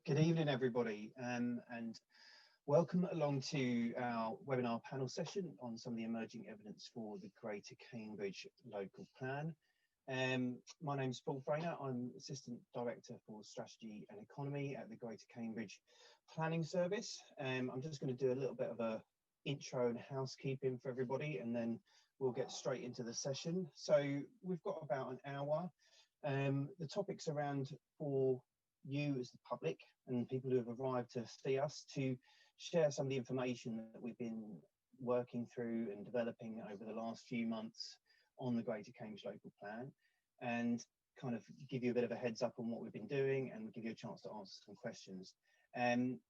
Good evening, everybody, and welcome along to our webinar panel session on some of the emerging evidence for the Greater Cambridge Local Plan. My name is Paul Frainer. I'm Assistant Director for Strategy and Economy at the Greater Cambridge Planning Service. I'm just going to do a little bit of a intro and housekeeping for everybody, and then we'll get straight into the session. So we've got about an hour. The topics around for you as the public and people who have arrived to see us to share some of the information that we've been working through and developing over the last few months on the Greater Cambridge Local Plan, and kind of give you a bit of a heads up on what we've been doing and give you a chance to answer some questions.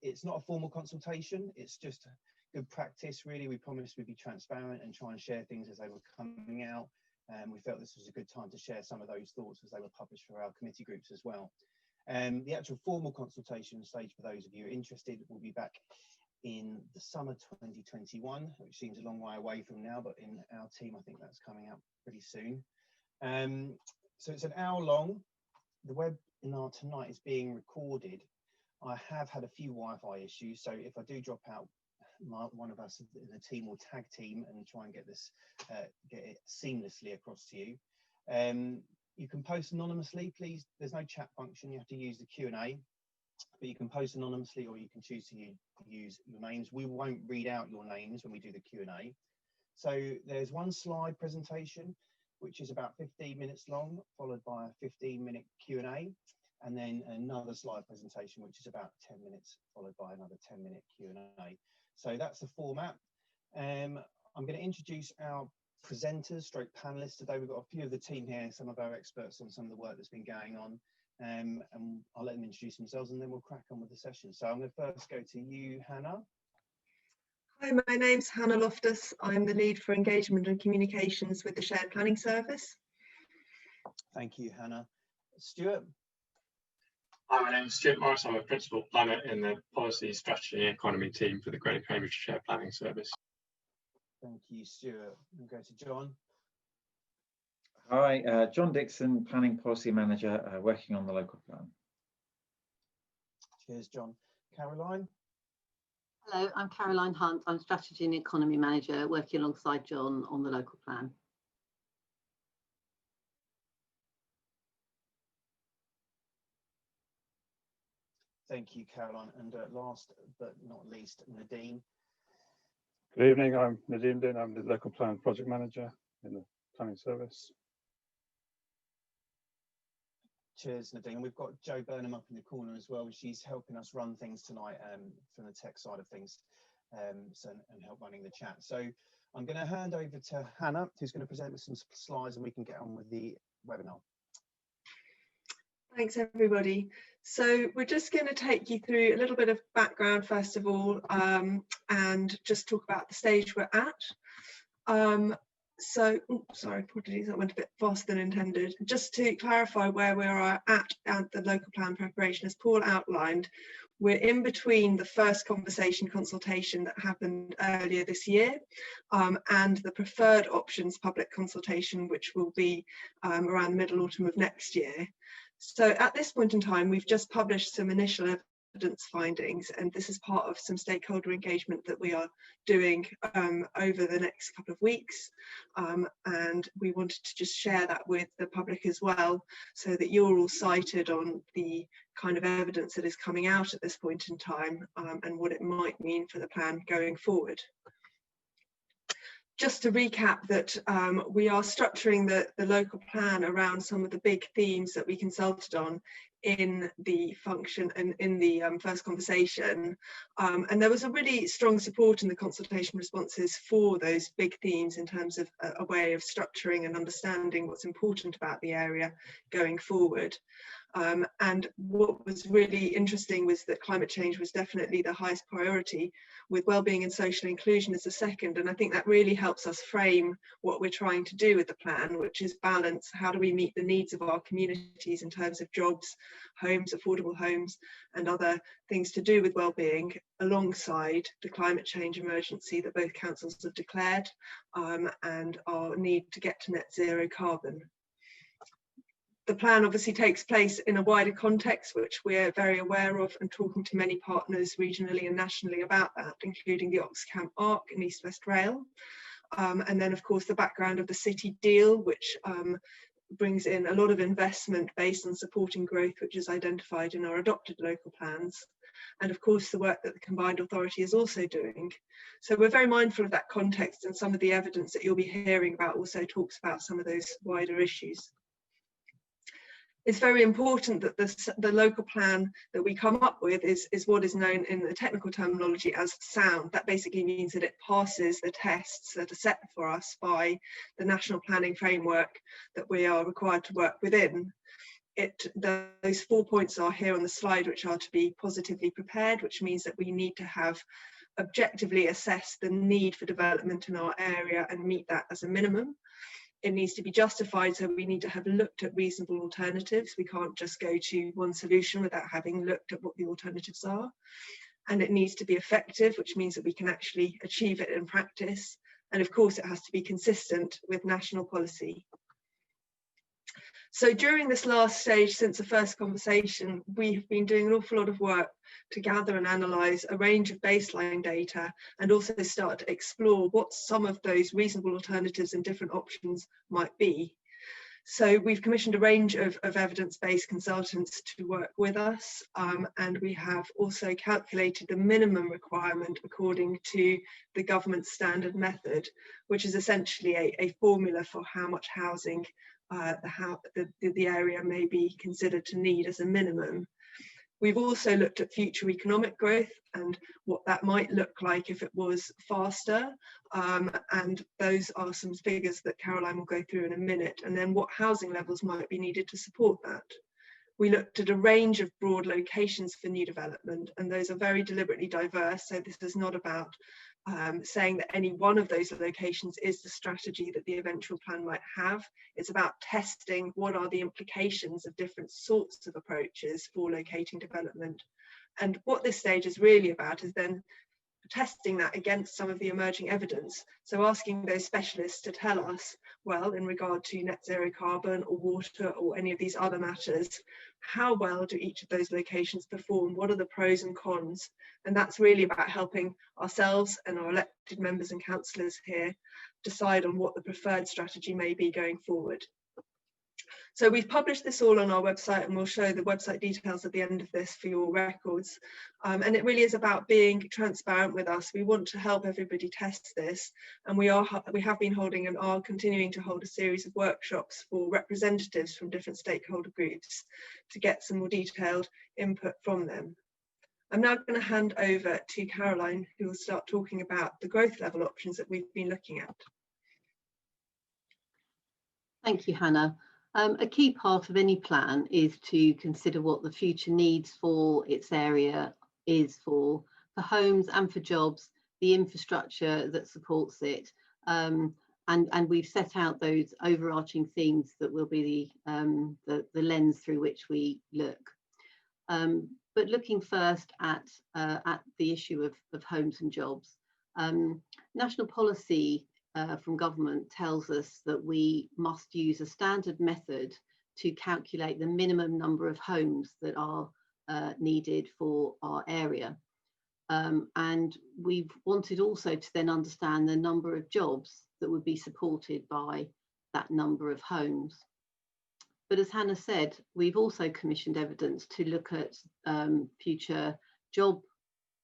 It's not a formal consultation, it's just good practice really. We promised we'd be transparent and try and share things as they were coming out. We felt this was a good time to share some of those thoughts as they were published for our committee groups as well. The actual formal consultation stage, for those of you interested, will be back in the summer 2021, which seems a long way away from now, but in our team, I think that's coming out pretty soon. So it's an hour long. The webinar tonight is being recorded. I have had a few Wi-Fi issues, so if I do drop out, one of us in the team will tag team and try and get this, get it seamlessly across to you. You can post anonymously, please. There's no chat function. You have to use the Q&A, but you can post anonymously, or you can choose to use your names. We won't read out your names when we do the Q&A. So there's one slide presentation, which is about 15 minutes long, followed by a 15-minute Q&A, and then another slide presentation, which is about 10 minutes, followed by another 10-minute Q&A. So that's the format. I'm going to introduce our presenters stroke panelists today. We've got a few of the team here, some of our experts on some of the work that's been going on, and I'll let them introduce themselves and then we'll crack on with the session. So I'm going to first go to you, Hannah. Hi, my name's Hannah Loftus. I'm the lead for engagement and communications with the Shared Planning Service. Thank you, Hannah. Stuart. Hi, my name is Stuart Morris. I'm a principal planner in the Policy, Strategy and Economy team for the Greater Cambridge Shared Planning Service. Thank you, Stuart. We'll go to John. Hi, John Dixon, Planning Policy Manager, working on the local plan. Cheers, John. Caroline. Hello, I'm Caroline Hunt. I'm Strategy and Economy Manager, working alongside John on the local plan. Thank you, Caroline. And last but not least, Nadine. Good evening, I'm Nadine Din. I'm the local plan project manager in the planning service. Cheers, Nadine. We've got Jo Burnham up in the corner as well. She's helping us run things tonight from the tech side of things, and help running the chat. So I'm going to hand over to Hannah, who's going to present with some slides, and we can get on with the webinar. Thanks, everybody. So we're just going to take you through a little bit of background, first of all, and just talk about the stage we're at. Sorry, apologies, that went a bit faster than intended. Just to clarify where we are at the local plan preparation, as Paul outlined, we're in between the first consultation that happened earlier this year and the preferred options public consultation, which will be around the middle autumn of next year. So at this point in time, we've just published some initial evidence findings, and this is part of some stakeholder engagement that we are doing over the next couple of weeks. And we wanted to just share that with the public as well, so that you're all cited on the kind of evidence that is coming out at this point in time and what it might mean for the plan going forward. Just to recap that we are structuring the local plan around some of the big themes that we consulted on in the function and in the first conversation. And there was a really strong support in the consultation responses for those big themes in terms of a way of structuring and understanding what's important about the area going forward. And what was really interesting was that climate change was definitely the highest priority, with wellbeing and social inclusion as a second. And I think that really helps us frame what we're trying to do with the plan, which is balance. How do we meet the needs of our communities in terms of jobs, homes, affordable homes, and other things to do with wellbeing, alongside the climate change emergency that both councils have declared and our need to get to net zero carbon. The plan obviously takes place in a wider context, which we're very aware of, and talking to many partners regionally and nationally about that, including the Oxcamp Arc and East West Rail. And then, of course, the background of the City Deal, which brings in a lot of investment based on supporting growth, which is identified in our adopted local plans. And of course, the work that the Combined Authority is also doing. So we're very mindful of that context, and some of the evidence that you'll be hearing about also talks about some of those wider issues. It's very important that the local plan that we come up with is what is known in the technical terminology as sound. That basically means that it passes the tests that are set for us by the national planning framework that we are required to work within. Those 4 points are here on the slide, which are to be positively prepared, which means that we need to have objectively assessed the need for development in our area and meet that as a minimum. It needs to be justified, so we need to have looked at reasonable alternatives. We can't just go to one solution without having looked at what the alternatives are. And it needs to be effective, which means that we can actually achieve it in practice. And of course, it has to be consistent with national policy. So during this last stage, since the first conversation, we have been doing an awful lot of work to gather and analyse a range of baseline data, and also start to explore what some of those reasonable alternatives and different options might be. So we've commissioned a range of evidence-based consultants to work with us, and we have also calculated the minimum requirement according to the government standard method, which is essentially a formula for how much housing the area may be considered to need as a minimum. We've also looked at future economic growth and what that might look like if it was faster, and those are some figures that Caroline will go through in a minute, and then what housing levels might be needed to support that. We looked at a range of broad locations for new development, and those are very deliberately diverse, so this is not about saying that any one of those locations is the strategy that the eventual plan might have. It's about testing what are the implications of different sorts of approaches for locating development. And what this stage is really about is then testing that against some of the emerging evidence. So asking those specialists to tell us, well, in regard to net zero carbon or water or any of these other matters, how well do each of those locations perform? What are the pros and cons? And that's really about helping ourselves and our elected members and councillors here decide on what the preferred strategy may be going forward. So we've published this all on our website, and we'll show the website details at the end of this for your records. And it really is about being transparent with us. We want to help everybody test this, and we have been holding and are continuing to hold a series of workshops for representatives from different stakeholder groups to get some more detailed input from them. I'm now going to hand over to Caroline, who will start talking about the growth level options that we've been looking at. Thank you, Hannah. A key part of any plan is to consider what the future needs for its area is for homes and for jobs, the infrastructure that supports it, and we've set out those overarching themes that will be the lens through which we look. But looking first at the issue of homes and jobs, national policy from government tells us that we must use a standard method to calculate the minimum number of homes that are needed for our area. And we've wanted also to then understand the number of jobs that would be supported by that number of homes. But as Hannah said, we've also commissioned evidence to look at future job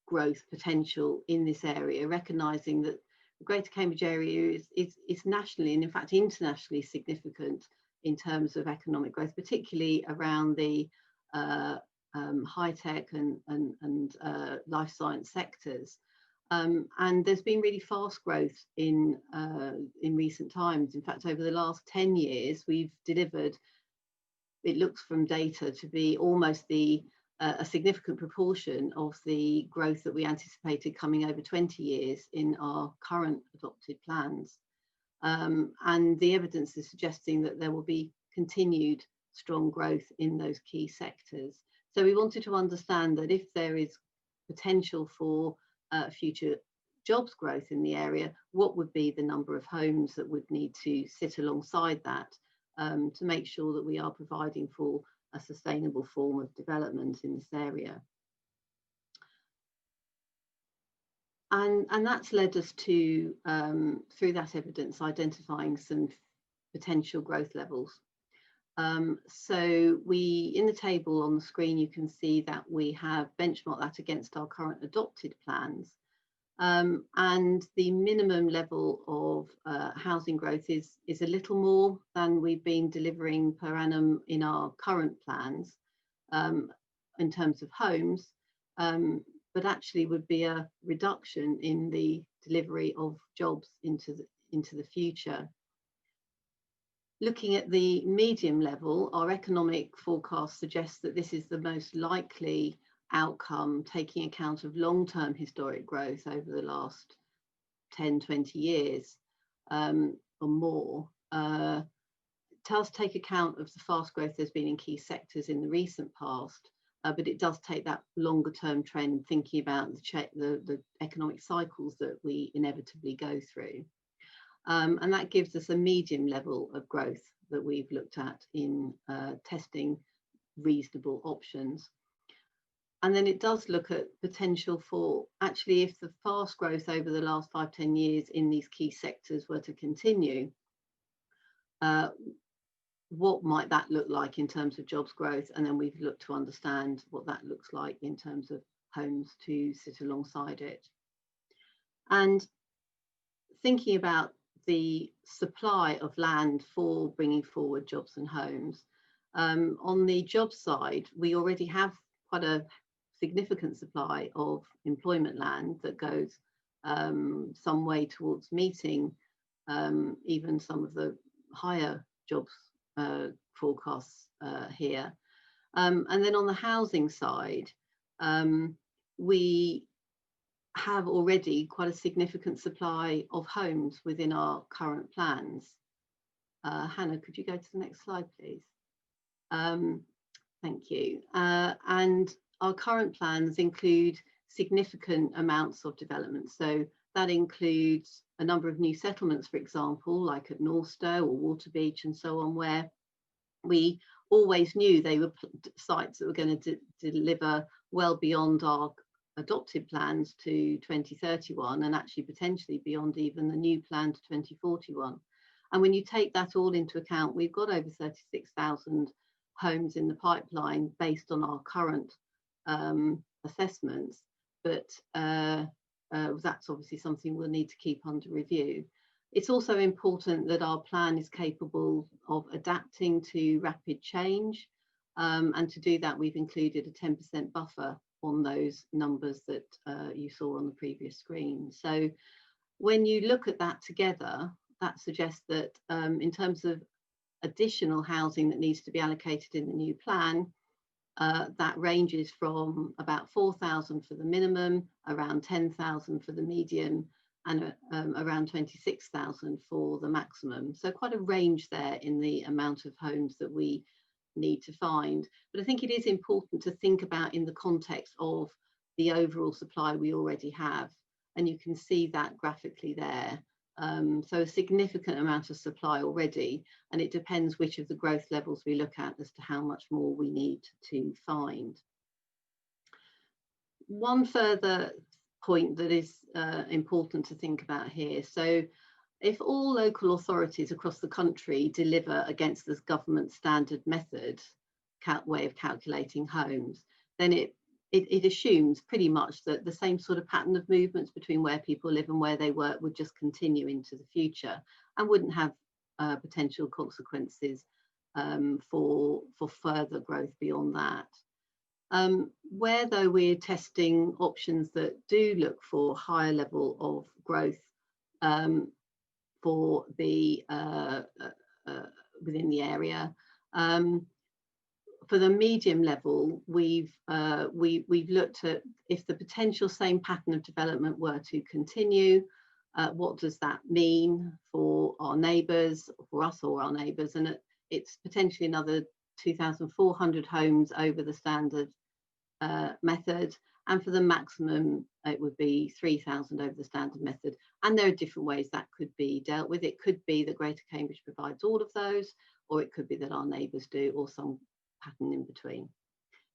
growth potential in this area, recognising that the Greater Cambridge area is nationally and in fact internationally significant in terms of economic growth, particularly around the high-tech and life science sectors. And there's been really fast growth in recent times. In fact, over the last 10 years, we've delivered, it looks from data to be almost a significant proportion of the growth that we anticipated coming over 20 years in our current adopted plans. And the evidence is suggesting that there will be continued strong growth in those key sectors. So we wanted to understand that if there is potential for future jobs growth in the area, what would be the number of homes that would need to sit alongside that? to make sure that we are providing for a sustainable form of development in this area. And that's led us to, through that evidence, identifying some potential growth levels. So in the table on the screen, you can see that we have benchmarked that against our current adopted plans. And the minimum level of housing growth is a little more than we've been delivering per annum in our current plans in terms of homes, but actually would be a reduction in the delivery of jobs into the future. Looking at the medium level, our economic forecast suggests that this is the most likely outcome, taking account of long-term historic growth over the last 10, 20 years or more. It does take account of the fast growth there's been in key sectors in the recent past, but it does take that longer term trend, thinking about the economic cycles that we inevitably go through. And that gives us a medium level of growth that we've looked at in testing reasonable options. And then it does look at potential for, actually, if the fast growth over the last 5-10 years in these key sectors were to continue, what might that look like in terms of jobs growth? And then we've looked to understand what that looks like in terms of homes to sit alongside it. And thinking about the supply of land for bringing forward jobs and homes, on the job side, we already have quite a significant supply of employment land that goes some way towards meeting even some of the higher jobs forecasts here. And then on the housing side, we have already quite a significant supply of homes within our current plans. Hannah, could you go to the next slide, please? Thank you. And our current plans include significant amounts of development. So that includes a number of new settlements, for example, like at Northstowe or Waterbeach and so on, where we always knew they were sites that were going to deliver well beyond our adopted plans to 2031, and actually potentially beyond even the new plan to 2041. And when you take that all into account, we've got over 36,000 homes in the pipeline based on our current assessments, but that's obviously something we'll need to keep under review. It's also important that our plan is capable of adapting to rapid change, and to do that we've included a 10% buffer on those numbers that you saw on the previous screen. So when you look at that together, that suggests that in terms of additional housing that needs to be allocated in the new plan, that ranges from about 4,000 for the minimum, around 10,000 for the medium, and around 26,000 for the maximum. So quite a range there in the amount of homes that we need to find. But I think it is important to think about in the context of the overall supply we already have. And you can see that graphically there. So a significant amount of supply already, and it depends which of the growth levels we look at as to how much more we need to find. One further point that is important to think about here. So if all local authorities across the country deliver against this government standard method way of calculating homes, then it assumes pretty much that the same sort of pattern of movements between where people live and where they work would just continue into the future and wouldn't have potential consequences for further growth beyond that. Where though we're testing options that do look for higher level of growth for the within the area, for the medium level, we've looked at if the potential same pattern of development were to continue, what does that mean for our neighbours, for us or our neighbours? And it's potentially another 2,400 homes over the standard method, and for the maximum it would be 3,000 over the standard method. And there are different ways that could be dealt with. It could be that Greater Cambridge provides all of those, or it could be that our neighbours do, or some pattern in between.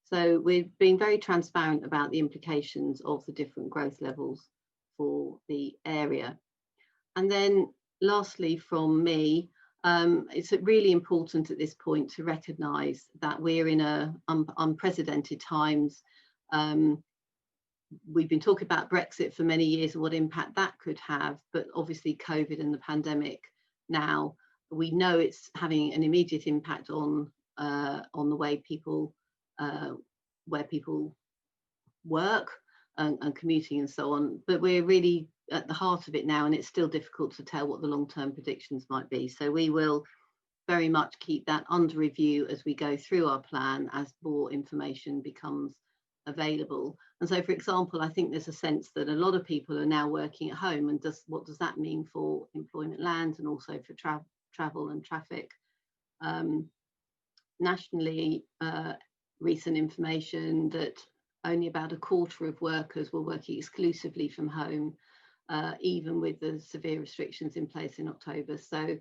So we've been very transparent about the implications of the different growth levels for the area. And then lastly from me, it's really important at this point to recognise that we're in unprecedented times. We've been talking about Brexit for many years and what impact that could have, but obviously COVID and the pandemic now, we know it's having an immediate impact on the way people, where people work and commuting and so on. But we're really at the heart of it now, and it's still difficult to tell what the long-term predictions might be. So we will very much keep that under review as we go through our plan, as more information becomes available. And so, for example, I think there's a sense that a lot of people are now working at home, and what does that mean for employment land and also for travel and traffic? Nationally, recent information that only about a quarter of workers were working exclusively from home, even with the severe restrictions in place in October. So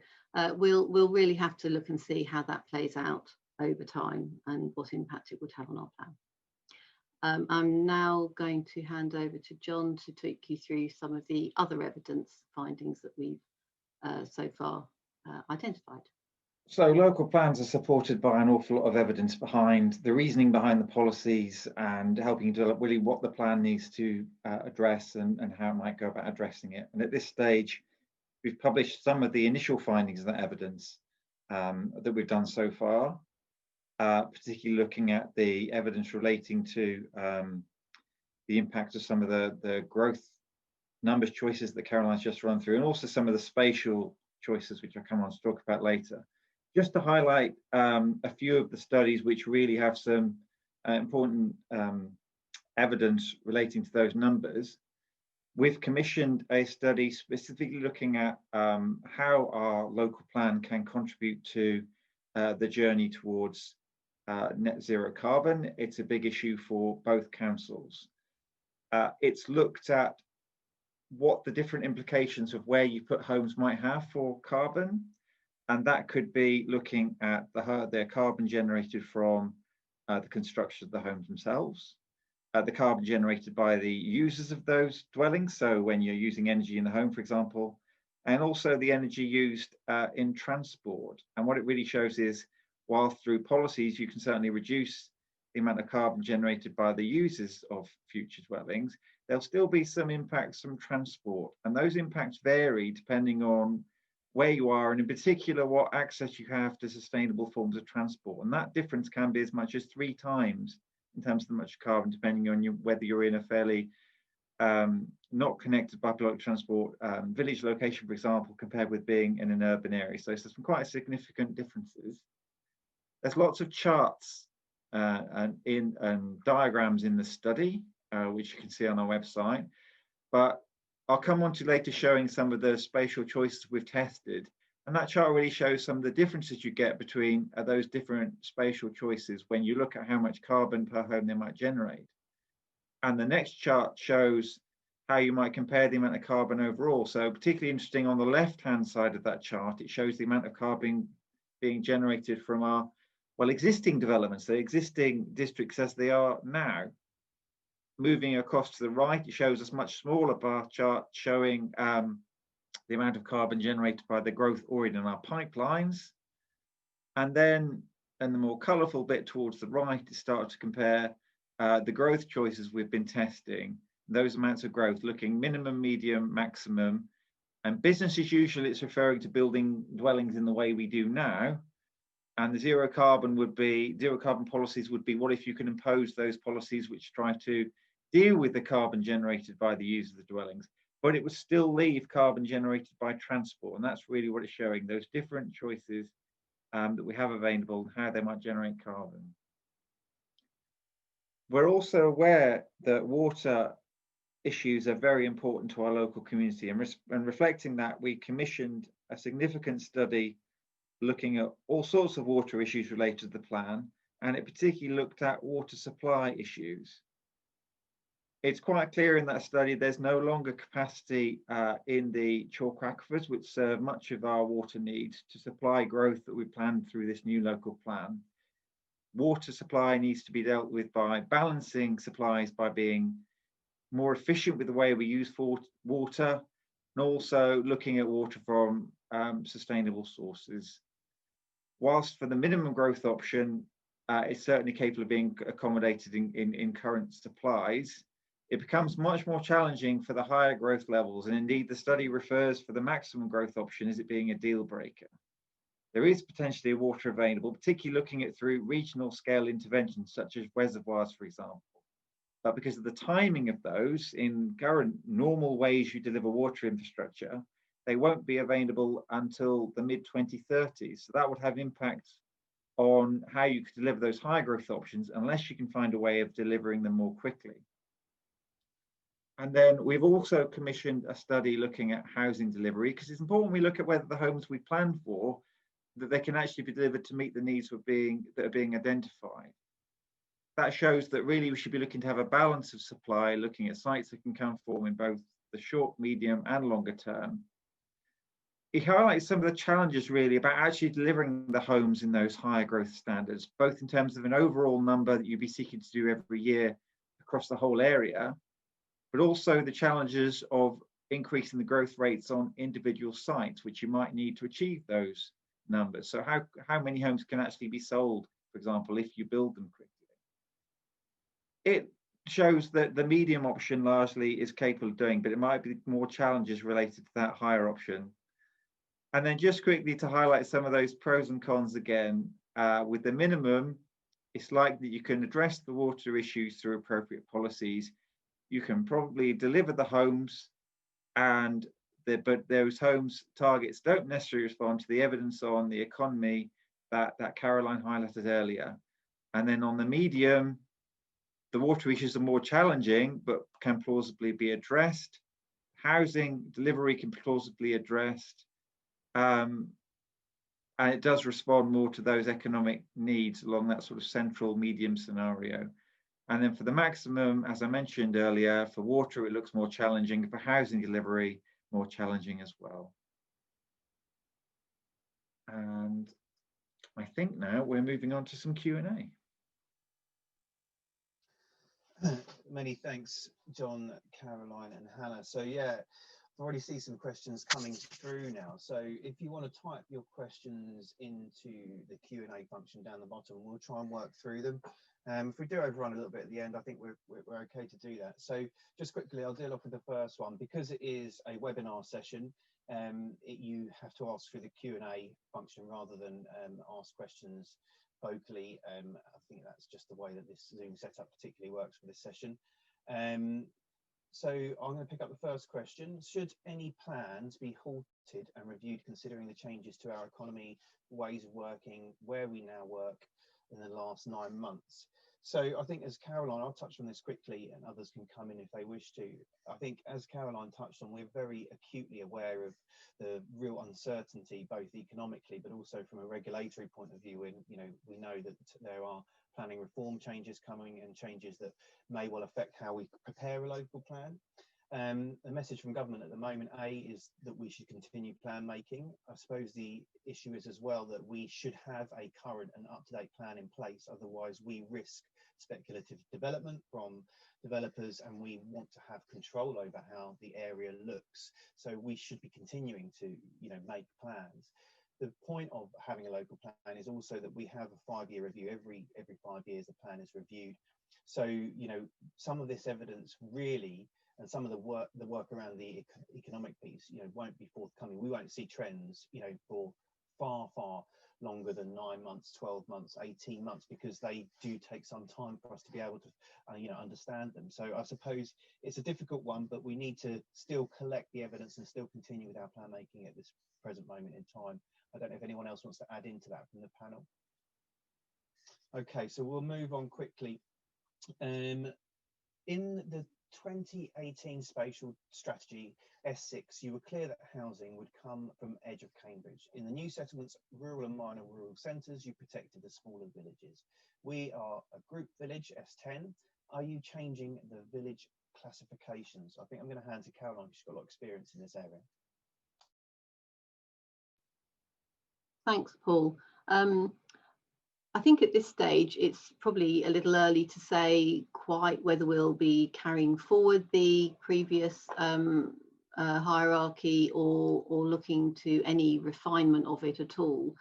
we'll really have to look and see how that plays out over time and what impact it would have on our plan. I'm now going to hand over to John to take you through some of the other evidence findings that we've so far identified. So local plans are supported by an awful lot of evidence behind the reasoning behind the policies and helping develop really what the plan needs to address and how it might go about addressing it. And at this stage, we've published some of the initial findings of that evidence that we've done so far, particularly looking at the evidence relating to the impact of some of the growth numbers choices that Caroline's just run through, and also some of the spatial choices, which I'll come on to talk about later. Just to highlight a few of the studies which really have some important evidence relating to those numbers. We've commissioned a study specifically looking at how our local plan can contribute to the journey towards net zero carbon. It's a big issue for both councils. It's looked at what the different implications of where you put homes might have for carbon. And that could be looking at the carbon generated from the construction of the homes themselves, the carbon generated by the users of those dwellings, so when you're using energy in the home, for example, and also the energy used in transport. And what it really shows is, while through policies you can certainly reduce the amount of carbon generated by the users of future dwellings, there'll still be some impacts from transport. And those impacts vary depending on where you are, and in particular what access you have to sustainable forms of transport. And that difference can be as much as 3 times in terms of the much carbon, depending on whether you're in a fairly not connected by public transport village location, for example, compared with being in an urban area. So there's some quite significant differences. There's lots of charts and diagrams in the study, which you can see on our website, but I'll come on to later showing some of the spatial choices we've tested. And that chart really shows some of the differences you get between those different spatial choices when you look at how much carbon per home they might generate. And the next chart shows how you might compare the amount of carbon overall. So particularly interesting on the left-hand side of that chart, it shows the amount of carbon being generated from our, well, existing developments, the existing districts as they are now. Moving across to the right, it shows us much smaller bar chart showing the amount of carbon generated by the growth already in our pipelines. And then in the more colourful bit towards the right, it starts to compare the growth choices we've been testing, those amounts of growth, looking minimum, medium, maximum. And business as usual, it's referring to building dwellings in the way we do now. And the zero carbon policies would be, what if you can impose those policies which try to deal with the carbon generated by the use of the dwellings, but it would still leave carbon generated by transport. And that's really what it's showing, those different choices that we have available, how they might generate carbon. We're also aware that water issues are very important to our local community, and reflecting that, we commissioned a significant study looking at all sorts of water issues related to the plan, and it particularly looked at water supply issues. It's quite clear in that study there's no longer capacity in the chalk aquifers, which serve much of our water needs, to supply growth that we planned through this new local plan. Water supply needs to be dealt with by balancing supplies, by being more efficient with the way we use water, and also looking at water from sustainable sources. Whilst for the minimum growth option, it's certainly capable of being accommodated in current supplies, it becomes much more challenging for the higher growth levels. And indeed, the study refers for the maximum growth option as it being a deal breaker. There is potentially water available, particularly looking at through regional scale interventions, such as reservoirs, for example. But because of the timing of those, in current normal ways you deliver water infrastructure, they won't be available until the mid-2030s. So that would have impact on how you could deliver those high growth options unless you can find a way of delivering them more quickly. And then we've also commissioned a study looking at housing delivery, because it's important we look at whether the homes we plan for, that they can actually be delivered to meet the needs that are being identified. That shows that really we should be looking to have a balance of supply, looking at sites that can come form in both the short, medium and longer term. It highlights some of the challenges really about actually delivering the homes in those higher growth standards, both in terms of an overall number that you'd be seeking to do every year across the whole area, but also the challenges of increasing the growth rates on individual sites, which you might need to achieve those numbers. So how many homes can actually be sold, for example, if you build them quickly? It shows that the medium option largely is capable of doing, but it might be more challenges related to that higher option. And then just quickly to highlight some of those pros and cons again, with the minimum, it's likely that you can address the water issues through appropriate policies. You can probably deliver the homes, but those homes targets don't necessarily respond to the evidence on the economy that Caroline highlighted earlier. And then on the medium, the water issues are more challenging, but can plausibly be addressed. Housing delivery can be plausibly addressed. And it does respond more to those economic needs along that sort of central medium scenario. And then for the maximum, as I mentioned earlier, for water, it looks more challenging. For housing delivery, more challenging as well. And I think now we're moving on to some Q&A. Many thanks, John, Caroline and Hannah. So yeah, I've already see some questions coming through now. So if you want to type your questions into the Q&A function down the bottom, we'll try and work through them. If we do overrun a little bit at the end, I think we're okay to do that. So just quickly, I'll deal off with the first one. Because it is a webinar session, you have to ask through the Q&A function rather than ask questions vocally. I think that's just the way that this Zoom setup particularly works for this session. So I'm going to pick up the first question. Should any plans be halted and reviewed considering the changes to our economy, ways of working, where we now work in the last 9 months? So I think, as Caroline, I'll touch on this quickly and others can come in if they wish to. I think, as Caroline touched on, we're very acutely aware of the real uncertainty, both economically, but also from a regulatory point of view. And, we know that there are planning reform changes coming and changes that may well affect how we prepare a local plan. The message from government at the moment, is that we should continue plan making. I suppose the issue is as well that we should have a current and up-to-date plan in place. Otherwise, we risk speculative development from developers, and we want to have control over how the area looks. So we should be continuing to, make plans. The point of having a local plan is also that we have a 5-year review. Every 5 years, the plan is reviewed. So, some of this evidence really, and some of the work around the economic piece, won't be forthcoming. We won't see trends, for far longer than 9 months, 12 months, 18 months, because they do take some time for us to be able to, understand them. So I suppose it's a difficult one, but we need to still collect the evidence and still continue with our plan making at this present moment in time. I don't know if anyone else wants to add into that from the panel. Okay, so we'll move on quickly. In the 2018 spatial strategy S6, you were clear that housing would come from edge of Cambridge. In the new settlements, rural and minor rural centres, you protected the smaller villages. We are a group village, S10. Are you changing the village classifications. I think I'm going to hand to Caroline, because she's got a lot of experience in this area. Thanks, Paul. I think at this stage it's probably a little early to say quite whether we'll be carrying forward the previous hierarchy or looking to any refinement of it at all.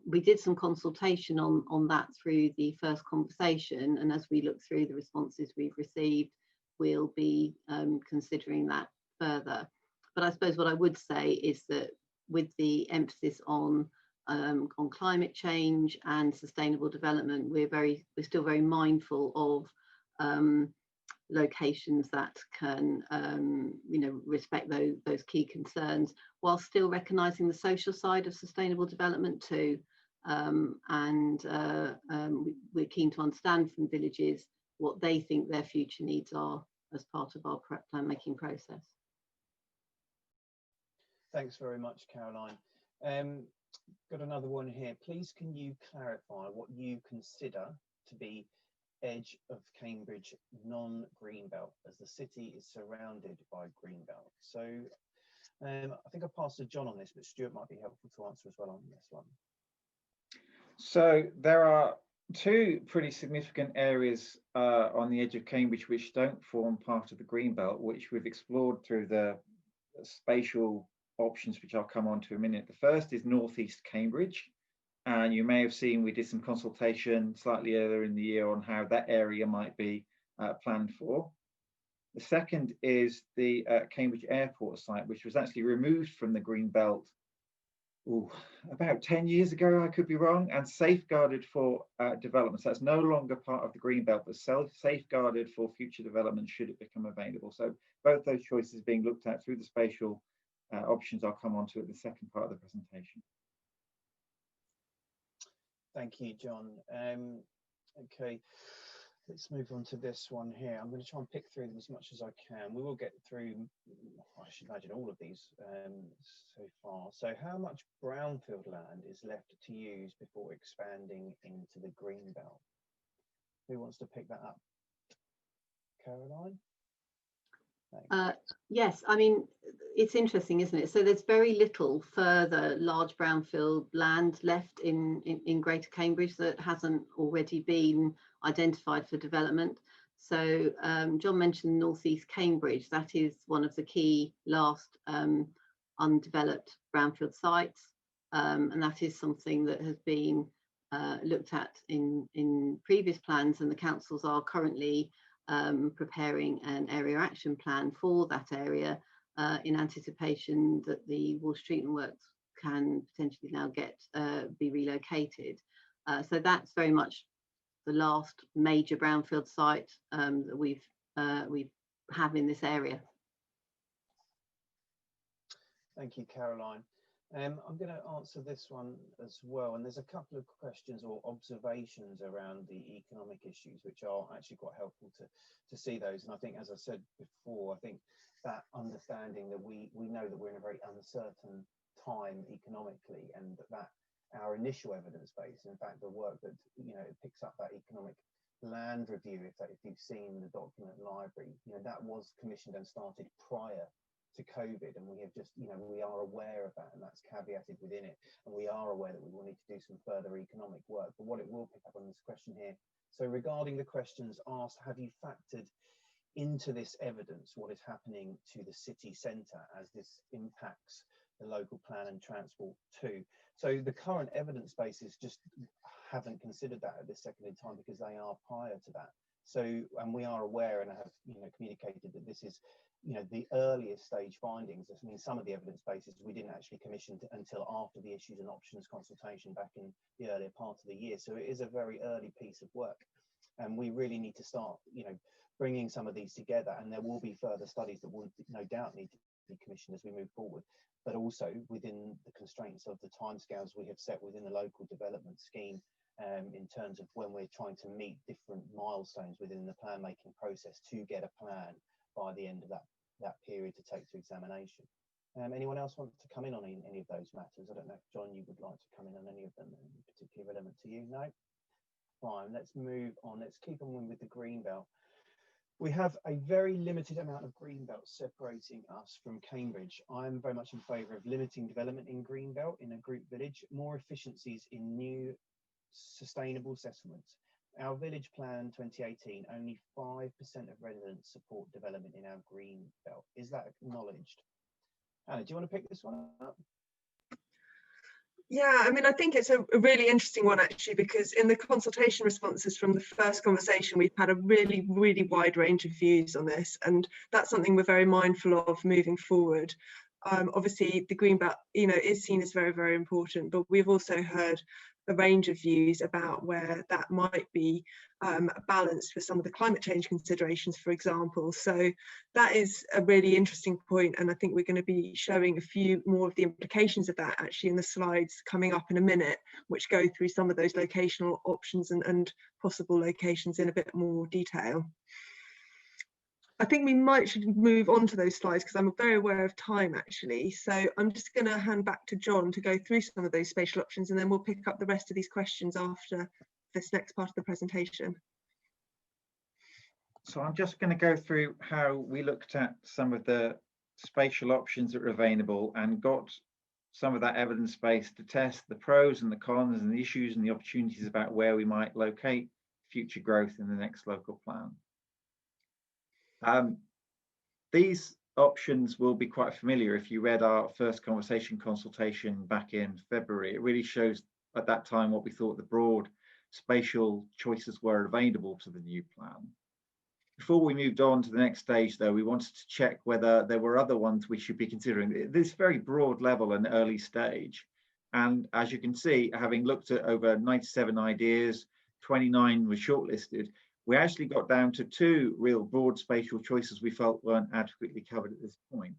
We did some consultation on that through the first conversation, and as we look through the responses we've received, we'll be considering that further. But I suppose what I would say is that with the emphasis on climate change and sustainable development, we're still very mindful of locations that can respect those key concerns, while still recognising the social side of sustainable development too. We're keen to understand from villages what they think their future needs are as part of our plan making process. Thanks very much, Caroline. Got another one here. Please, can you clarify what you consider to be edge of Cambridge non-greenbelt, as the city is surrounded by greenbelt? So I think I'll pass to John on this, but Stuart might be helpful to answer as well on this one. So there are two pretty significant areas on the edge of Cambridge which don't form part of the greenbelt, which we've explored through the spatial options, which I'll come on to in a minute. The first is northeast Cambridge, and you may have seen we did some consultation slightly earlier in the year on how that area might be planned for. The second is the Cambridge Airport site, which was actually removed from the green belt about 10 years ago, I could be wrong, and safeguarded for development. So that's no longer part of the green belt, but safeguarded for future development should it become available. So both those choices being looked at through the spatial options I'll come on to at the second part of the presentation. Thank you, John. Okay, let's move on to this one here. I'm going to try and pick through them as much as I can. We will get through, I should imagine, all of these so far. So how much brownfield land is left to use before expanding into the green belt? Who wants to pick that up? Caroline? Yes, I mean, it's interesting, isn't it? So there's very little further large brownfield land left in Greater Cambridge that hasn't already been identified for development. So John mentioned northeast Cambridge. That is one of the key last undeveloped brownfield sites, and that is something that has been looked at in previous plans, and the councils are currently preparing an area action plan for that area in anticipation that the water treatment works can potentially now be relocated. So that's very much the last major brownfield site that we have in this area. Thank you, Caroline. I'm going to answer this one as well, and there's a couple of questions or observations around the economic issues, which are actually quite helpful to see those. And I think, as I said before, I think that understanding that we know that we're in a very uncertain time economically, and that our initial evidence base, in fact, the work that it picks up, that economic land review, if you've seen the document library, that was commissioned and started prior to COVID, and we have just, we are aware of that, and that's caveated within it, and we are aware that we will need to do some further economic work. But what it will pick up on this question here, so regarding the questions asked, have you factored into this evidence what is happening to the city centre as this impacts the local plan and transport too? So the current evidence bases just haven't considered that at this second in time, because they are prior to that. So, and we are aware and have communicated that this is the earliest stage findings. I mean, some of the evidence bases we didn't actually commission until after the issues and options consultation back in the earlier part of the year. So it is a very early piece of work, and we really need to start bringing some of these together, and there will be further studies that will no doubt need to be commissioned as we move forward, but also within the constraints of the timescales we have set within the local development scheme, in terms of when we're trying to meet different milestones within the plan making process to get a plan by the end of that period to take to examination. Anyone else want to come in on any of those matters? I don't know if John, you would like to come in on any of them particularly relevant to you. No? Fine, let's move on. Let's keep on with the green belt. We have a very limited amount of greenbelt separating us from Cambridge. I'm very much in favour of limiting development in greenbelt in a group village, more efficiencies in new sustainable settlements. Our village plan 2018, only 5% of residents support development in our green belt. Is that acknowledged? Anna, do you want to pick this one up? Yeah, I mean, I think it's a really interesting one actually, because in the consultation responses from the first conversation, we've had a really, really wide range of views on this, and that's something we're very mindful of moving forward. Obviously, the green belt, is seen as very, very important, but we've also heard a range of views about where that might be balanced for some of the climate change considerations, for example. So that is a really interesting point, and I think we're going to be showing a few more of the implications of that actually in the slides coming up in a minute, which go through some of those locational options and possible locations in a bit more detail. I think we should move on to those slides because I'm very aware of time actually. So I'm just going to hand back to John to go through some of those spatial options, and then we'll pick up the rest of these questions after this next part of the presentation. So I'm just going to go through how we looked at some of the spatial options that are available and got some of that evidence base to test the pros and the cons and the issues and the opportunities about where we might locate future growth in the next local plan. These options will be quite familiar if you read our first consultation back in February. It really shows at that time what we thought the broad spatial choices were available to the new plan. Before we moved on to the next stage, though, we wanted to check whether there were other ones we should be considering. This very broad level and early stage. And as you can see, having looked at over 97 ideas, 29 were shortlisted, we actually got down to 2 real broad spatial choices we felt weren't adequately covered at this point.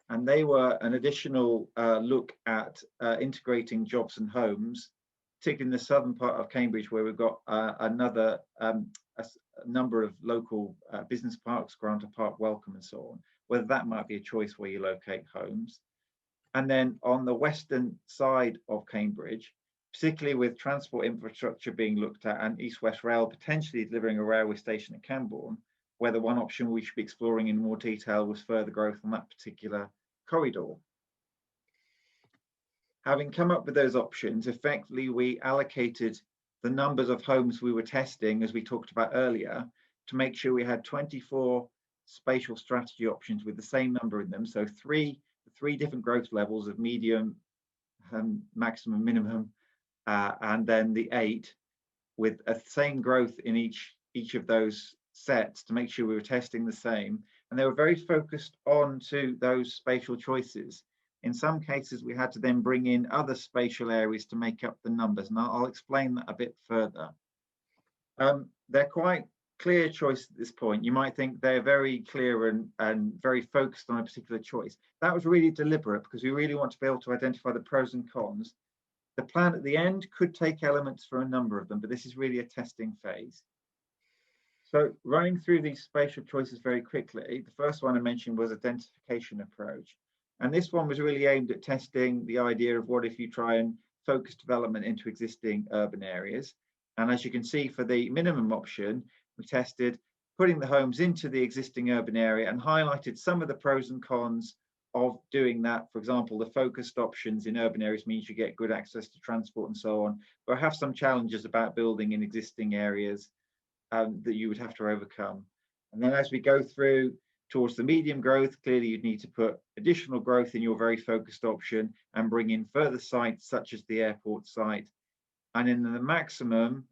And they were an additional look at integrating jobs and homes, particularly in the southern part of Cambridge, where we've got a number of local business parks, Granta Park, Welcome, and so on, whether that might be a choice where you locate homes. And then on the western side of Cambridge, particularly with transport infrastructure being looked at and East West Rail potentially delivering a railway station at Camborne, whether one option we should be exploring in more detail was further growth on that particular corridor. Having come up with those options, effectively we allocated the numbers of homes we were testing, as we talked about earlier, to make sure we had 24 spatial strategy options with the same number in them. So three different growth levels of medium, maximum, minimum, and then the 8 with a same growth in each of those sets to make sure we were testing the same. And they were very focused on to those spatial choices. In some cases, we had to then bring in other spatial areas to make up the numbers, and I'll explain that a bit further. They're quite clear choices at this point. You might think they're very clear and very focused on a particular choice. That was really deliberate because we really want to be able to identify the pros and cons. The plan at the end could take elements from a number of them, but this is really a testing phase. So running through these spatial choices very quickly, the first one I mentioned was a densification approach. And this one was really aimed at testing the idea of what if you try and focus development into existing urban areas. And as you can see, for the minimum option, we tested putting the homes into the existing urban area and highlighted some of the pros and cons of doing that. For example, the focused options in urban areas means you get good access to transport and so on, but have some challenges about building in existing areas that you would have to overcome. And then as we go through towards the medium growth, clearly you'd need to put additional growth in your very focused option and bring in further sites such as the airport site. And in the maximum,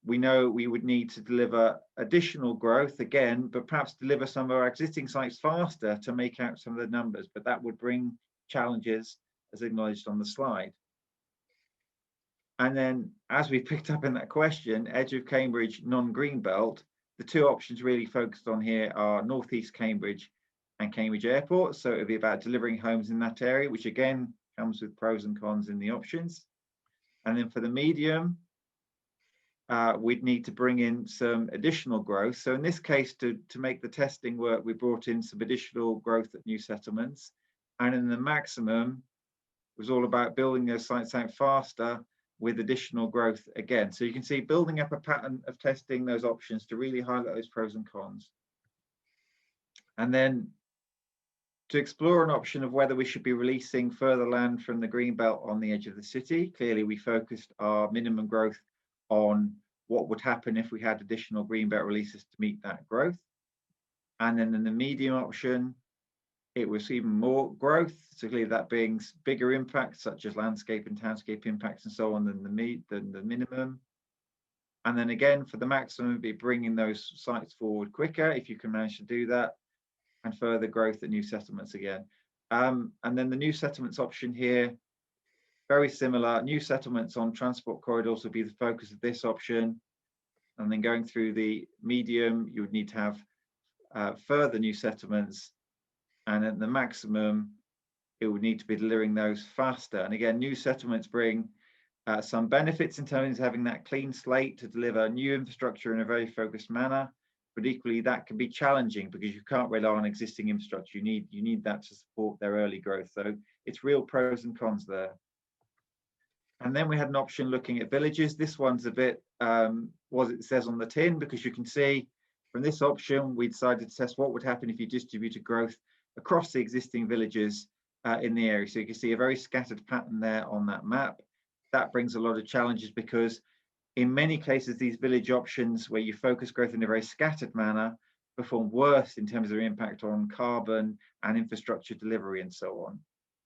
we know we would need to deliver additional growth again, but perhaps deliver some of our existing sites faster to make out some of the numbers, but that would bring challenges as acknowledged on the slide. And then as we picked up in that question, edge of Cambridge, non-green belt, the 2 options really focused on here are Northeast Cambridge and Cambridge Airport. So it would be about delivering homes in that area, which again comes with pros and cons in the options. And then for the medium, we'd need to bring in some additional growth. So in this case, to make the testing work, we brought in some additional growth at new settlements. And in the maximum, it was all about building those sites out faster, with additional growth again. So you can see building up a pattern of testing those options to really highlight those pros and cons. And then to explore an option of whether we should be releasing further land from the greenbelt on the edge of the city. Clearly, we focused our minimum growth on what would happen if we had additional greenbelt releases to meet that growth. And then in the medium option, it was even more growth, so clearly that being bigger impacts such as landscape and townscape impacts and so on than the minimum. And then again, for the maximum, it'd be bringing those sites forward quicker if you can manage to do that, and further growth at new settlements again. And then the new settlements option here, very similar. New settlements on transport corridors will be the focus of this option. And then going through the medium, you would need to have further new settlements. And at the maximum, it would need to be delivering those faster. And again, new settlements bring some benefits in terms of having that clean slate to deliver new infrastructure in a very focused manner. But equally, that can be challenging because you can't rely on existing infrastructure. You need that to support their early growth. So it's real pros and cons there. And then we had an option looking at villages. This one's a bit what it says on the tin, because you can see from this option, we decided to test what would happen if you distributed growth across the existing villages in the area. So you can see a very scattered pattern there on that map. That brings a lot of challenges because in many cases, these village options where you focus growth in a very scattered manner perform worse in terms of their impact on carbon and infrastructure delivery and so on.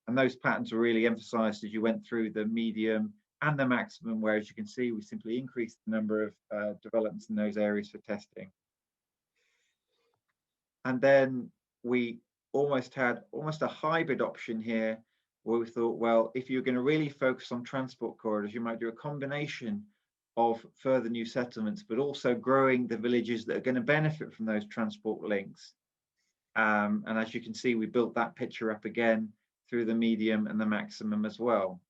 And those patterns were really emphasized as you went through the medium and the maximum, where, as you can see, we simply increased the number of developments in those areas for testing. And then we had almost a hybrid option here where we thought, well, if you're going to really focus on transport corridors, you might do a combination of further new settlements, but also growing the villages that are going to benefit from those transport links. And as you can see, we built that picture up again through the medium and the maximum as well.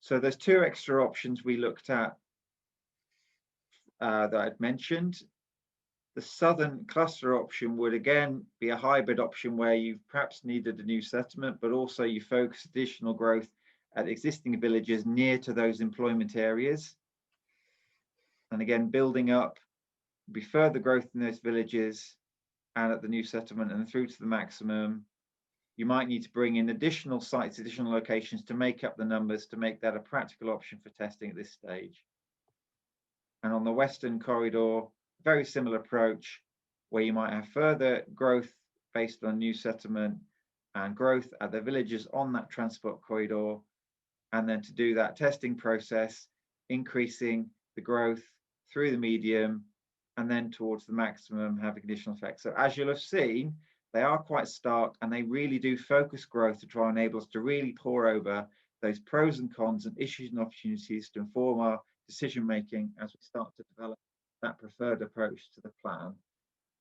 So there's two extra options we looked at that I'd mentioned. The southern cluster option would again be a hybrid option where you perhaps needed a new settlement, but also you focus additional growth at existing villages near to those employment areas. And again, building up, be further growth in those villages and at the new settlement and through to the maximum. You might need to bring in additional sites, additional locations to make up the numbers, to make that a practical option for testing at this stage. And on the western corridor, very similar approach where you might have further growth based on new settlement and growth at the villages on that transport corridor. And then to do that testing process, increasing the growth through the medium and then towards the maximum having additional effects. So as you'll have seen, they are quite stark and they really do focus growth to try and enable us to really pore over those pros and cons and issues and opportunities to inform our decision making as we start to develop that preferred approach to the plan.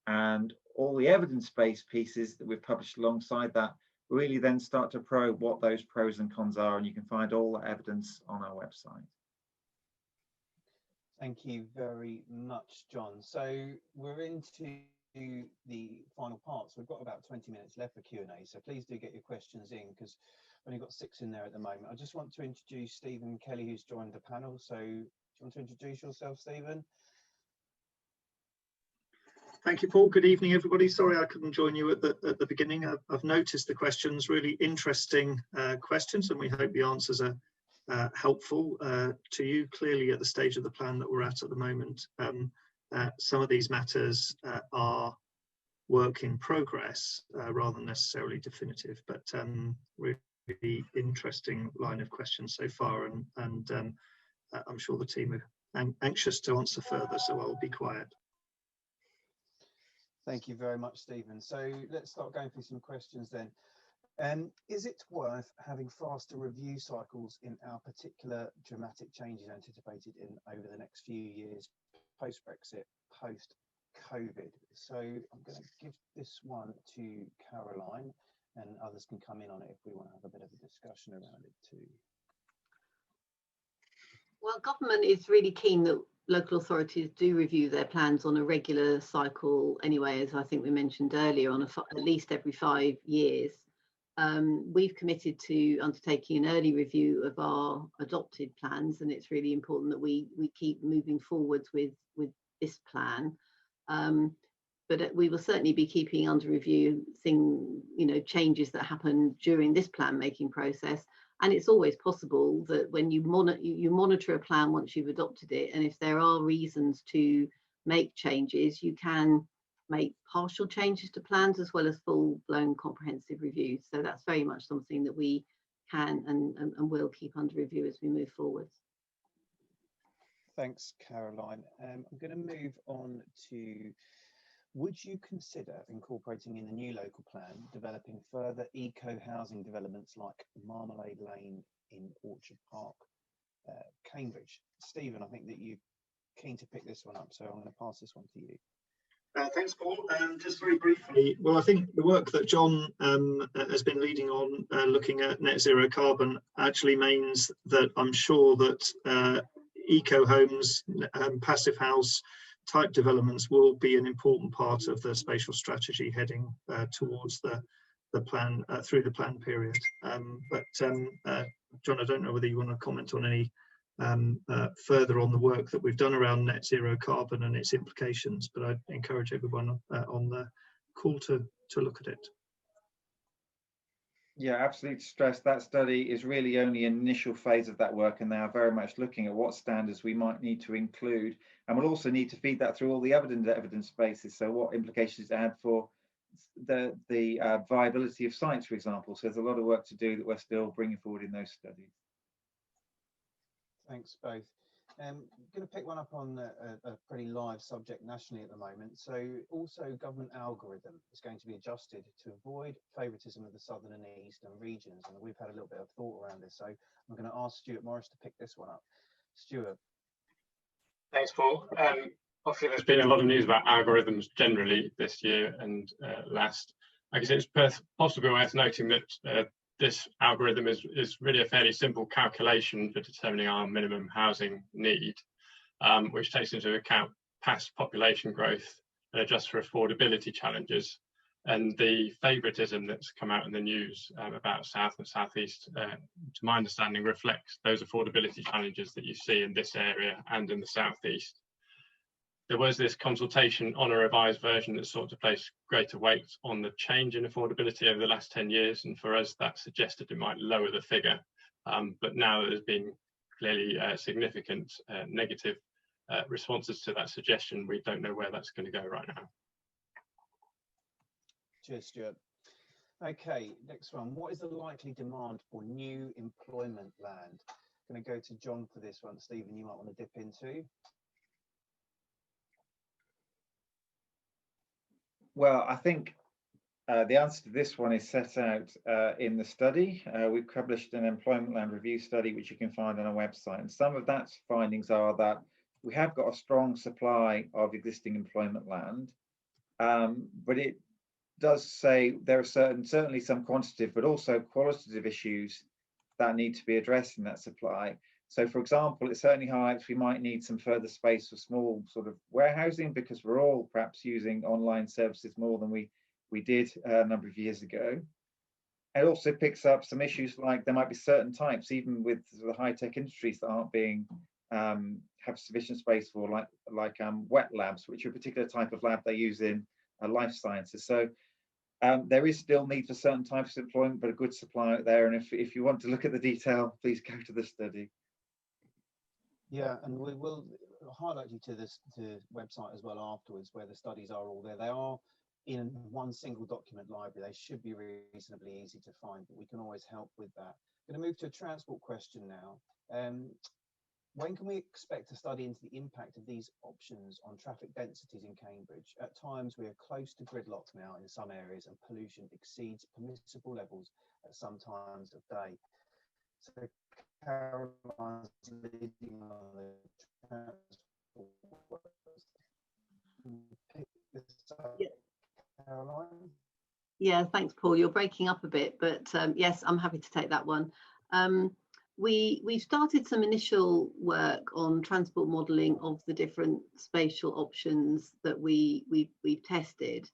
And all the evidence-based pieces that we've published alongside that really then start to probe what those pros and cons are, and you can find all the evidence on our website. Thank you very much, John. So we're into the final part. So we've got about 20 minutes left for Q&A. So please do get your questions in because we've only got 6 in there at the moment. I just want to introduce Stephen Kelly, who's joined the panel. So do you want to introduce yourself, Stephen? Thank you, Paul. Good evening, everybody. Sorry I couldn't join you at the beginning. I've noticed the questions, really interesting questions, and we hope the answers are helpful to you. Clearly, at the stage of the plan that we're at the moment, some of these matters are work in progress rather than necessarily definitive, but really interesting line of questions so far, and I'm sure the team are anxious to answer further, so I'll be quiet. Thank you very much, Stephen. So let's start going through some questions then. Is it worth having faster review cycles in our particular dramatic changes anticipated in over the next few years, post-Brexit, post-COVID? So I'm going to give this one to Caroline, and others can come in on it if we want to have a bit of a discussion around it too. Well, government is really keen that local authorities do review their plans on a regular cycle anyway, as I think we mentioned earlier, on at least every 5 years. we've committed to undertaking an early review of our adopted plans, and it's really important that we keep moving forwards with this plan. But we will certainly be keeping under review changes that happen during this plan making process. And it's always possible that when you monitor a plan once you've adopted it, and if there are reasons to make changes, you can make partial changes to plans as well as full-blown comprehensive reviews. So that's very much something that we can and will keep under review as we move forward. Thanks, Caroline. I'm going to move on to, would you consider incorporating in the new local plan developing further eco-housing developments like Marmalade Lane in Orchard Park, Cambridge? Stephen, I think that you're keen to pick this one up, so I'm going to pass this one to you. Thanks, Paul. Just very briefly, well, I think the work that John has been leading on looking at net zero carbon actually means that I'm sure that eco homes, passive house type developments will be an important part of the spatial strategy heading towards the plan through the plan period. John, I don't know whether you want to comment on any further on the work that we've done around net zero carbon and its implications, but I'd encourage everyone on the call to look at it. Yeah, absolutely. Stress that study is really only an initial phase of that work, and they are very much looking at what standards we might need to include, and we'll also need to feed that through all the evidence bases. So what implications it had for the viability of sites, for example. So there's a lot of work to do that we're still bringing forward in those studies. Thanks both. I'm going to pick one up on a pretty live subject nationally at the moment. So also government algorithm is going to be adjusted to avoid favouritism of the southern and eastern regions. And we've had a little bit of thought around this. So I'm going to ask Stuart Morris to pick this one up. Stuart. Thanks, Paul. Obviously, there's been a lot of news about algorithms generally this year and last. I guess it's possibly worth noting that this algorithm is really a fairly simple calculation for determining our minimum housing need, which takes into account past population growth and adjusts for affordability challenges. And the favouritism that's come out in the news about South and South East, to my understanding, reflects those affordability challenges that you see in this area and in the South East. There was this consultation on a revised version that sought to place greater weight on the change in affordability over the last 10 years. And for us, that suggested it might lower the figure. But now there's been clearly significant negative responses to that suggestion. We don't know where that's going to go right now. Cheers, Stuart. Okay, next one. What is the likely demand for new employment land? I'm going to go to John for this one. Stephen, you might want to dip into. Well, I think the answer to this one is set out in the study. We've published an employment land review study, which you can find on our website. And some of that findings are that we have got a strong supply of existing employment land, but it does say there are certainly some quantitative, but also qualitative issues that need to be addressed in that supply. So, for example, it certainly highlights we might need some further space for small sort of warehousing, because we're all perhaps using online services more than we did a number of years ago. It also picks up some issues like there might be certain types, even with the high-tech industries, that aren't being have sufficient space for, like wet labs, which are a particular type of lab they use in life sciences. So there is still need for certain types of employment, but a good supply out there. And if you want to look at the detail, please go to the study. Yeah, and we will highlight you to this website as well afterwards, where the studies are all there. They are in one single document library. They should be reasonably easy to find, but we can always help with that. I'm going to move to a transport question now. When can we expect to study into the impact of these options on traffic densities in Cambridge? At times, we are close to gridlock now in some areas, and pollution exceeds permissible levels at some times of day. So Caroline's leading on the transport. Pick this up, yeah. Caroline? Yeah, thanks, Paul. You're breaking up a bit, but yes, I'm happy to take that one. We've started some initial work on transport modelling of the different spatial options that we've tested.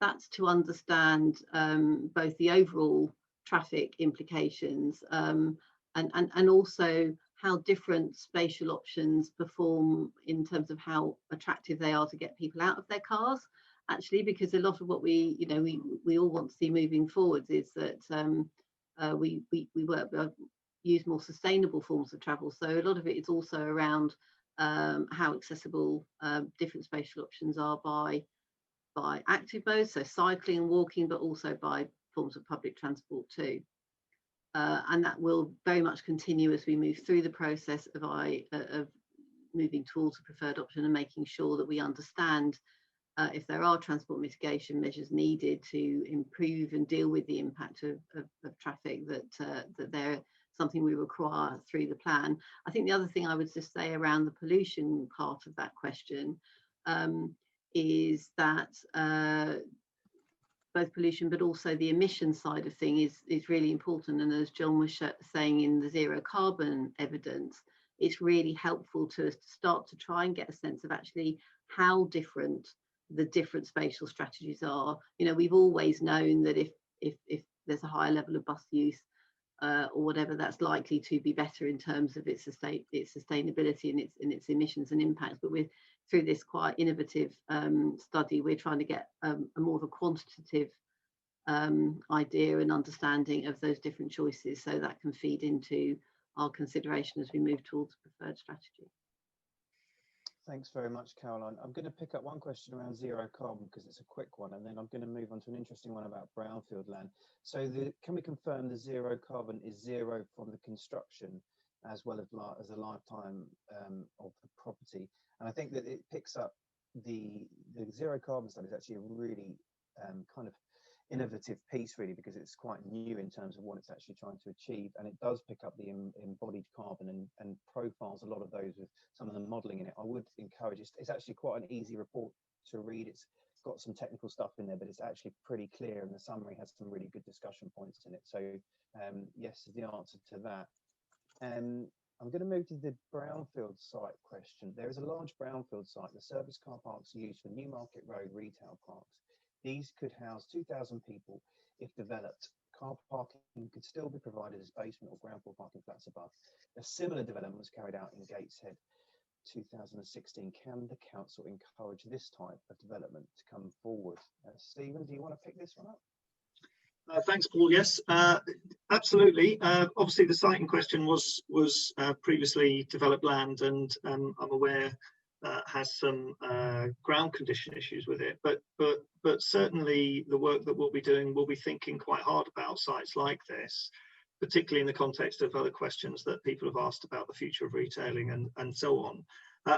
That's to understand both the overall traffic implications and also how different spatial options perform in terms of how attractive they are to get people out of their cars. Actually, because a lot of what we all want to see moving forwards is that we use more sustainable forms of travel. So a lot of it is also around how accessible different spatial options are by active modes, so cycling and walking, but also by forms of public transport too. And that will very much continue as we move through the process of moving towards a preferred option and making sure that we understand if there are transport mitigation measures needed to improve and deal with the impact of traffic, that they're something we require through the plan. I think the other thing I would just say around the pollution part of that question is that both pollution but also the emission side of thing is really important. And as John was saying in the zero carbon evidence, it's really helpful to us to start to try and get a sense of actually how different the different spatial strategies are. You know, we've always known that if there's a higher level of bus use or whatever, that's likely to be better in terms of its sustainability and its emissions and impacts. But through this quite innovative study, we're trying to get a more of a quantitative idea and understanding of those different choices, so that can feed into our consideration as we move towards preferred strategy. Thanks very much, Caroline. I'm going to pick up one question around zero carbon because it's a quick one, and then I'm going to move on to an interesting one about brownfield land. So can we confirm the zero carbon is zero from the construction as well as a lifetime of the property? And I think that it picks up the zero carbon study is actually a really kind of innovative piece, really, because it's quite new in terms of what it's actually trying to achieve, and it does pick up the embodied carbon and profiles a lot of those with some of the modelling in it. I would encourage it. It's actually quite an easy report to read. It's got some technical stuff in there, but it's actually pretty clear, and the summary has some really good discussion points in it. So yes is the answer to that. I'm going to move to the brownfield site question. There is a large brownfield site. The service car parks are used for Newmarket Road retail parks. These could house 2,000 people if developed. Car parking could still be provided as basement or ground floor parking flats above. A similar development was carried out in Gateshead 2016. Can the council encourage this type of development to come forward? Stephen, do you want to pick this one up? Thanks, Paul. Yes, absolutely. Obviously, the site in question was previously developed land, and I'm aware has some ground condition issues with it. But certainly the work that we'll be doing, we'll be thinking quite hard about sites like this, particularly in the context of other questions that people have asked about the future of retailing and so on.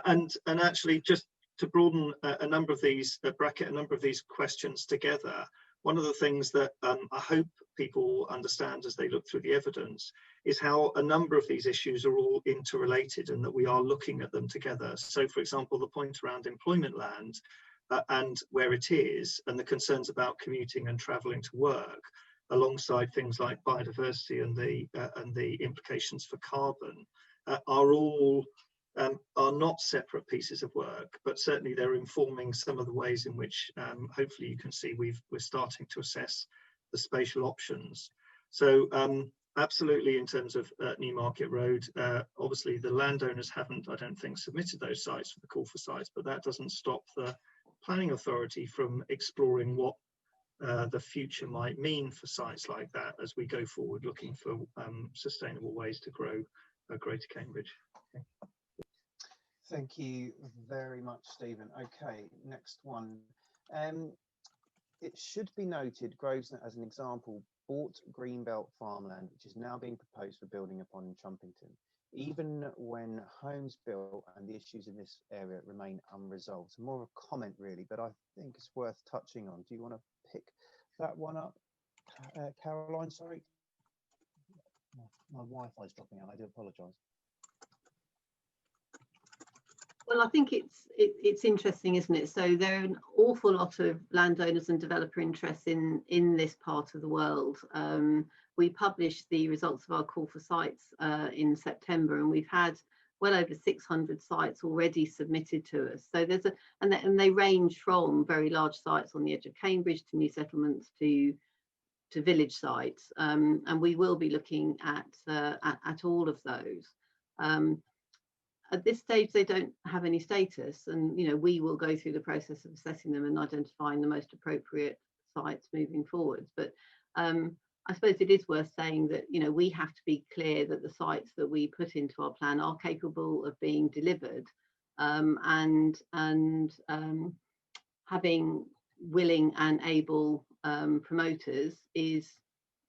And actually, just to broaden a number of these, bracket a number of these questions together, one of the things that I hope people understand as they look through the evidence is how a number of these issues are all interrelated and that we are looking at them together. So, for example, the point around employment land and where it is, and the concerns about commuting and travelling to work, alongside things like biodiversity and the implications for carbon, are not separate pieces of work, but certainly they're informing some of the ways in which hopefully you can see we're starting to assess the spatial options. So absolutely, in terms of Newmarket Road, obviously the landowners haven't, I don't think, submitted those sites for the call for sites, but that doesn't stop the planning authority from exploring what the future might mean for sites like that as we go forward, looking for sustainable ways to grow Greater Cambridge. Okay. Thank you very much, Stephen. Okay, next one. It should be noted, Grosvenor, as an example, bought Greenbelt farmland, which is now being proposed for building upon in Trumpington, even when homes built and the issues in this area remain unresolved. So more of a comment, really, but I think it's worth touching on. Do you want to pick that one up, Caroline? Sorry, my Wi-Fi is dropping out. I do apologise. Well, I think it's interesting, isn't it? So there are an awful lot of landowners and developer interests in this part of the world. We published the results of our call for sites in September, and we've had well over 600 sites already submitted to us. So there's and they range from very large sites on the edge of Cambridge to new settlements to village sites, and we will be looking at all of those. At this stage, they don't have any status, and we will go through the process of assessing them and identifying the most appropriate sites moving forwards. But I suppose it is worth saying that we have to be clear that the sites that we put into our plan are capable of being delivered, and having willing and able promoters is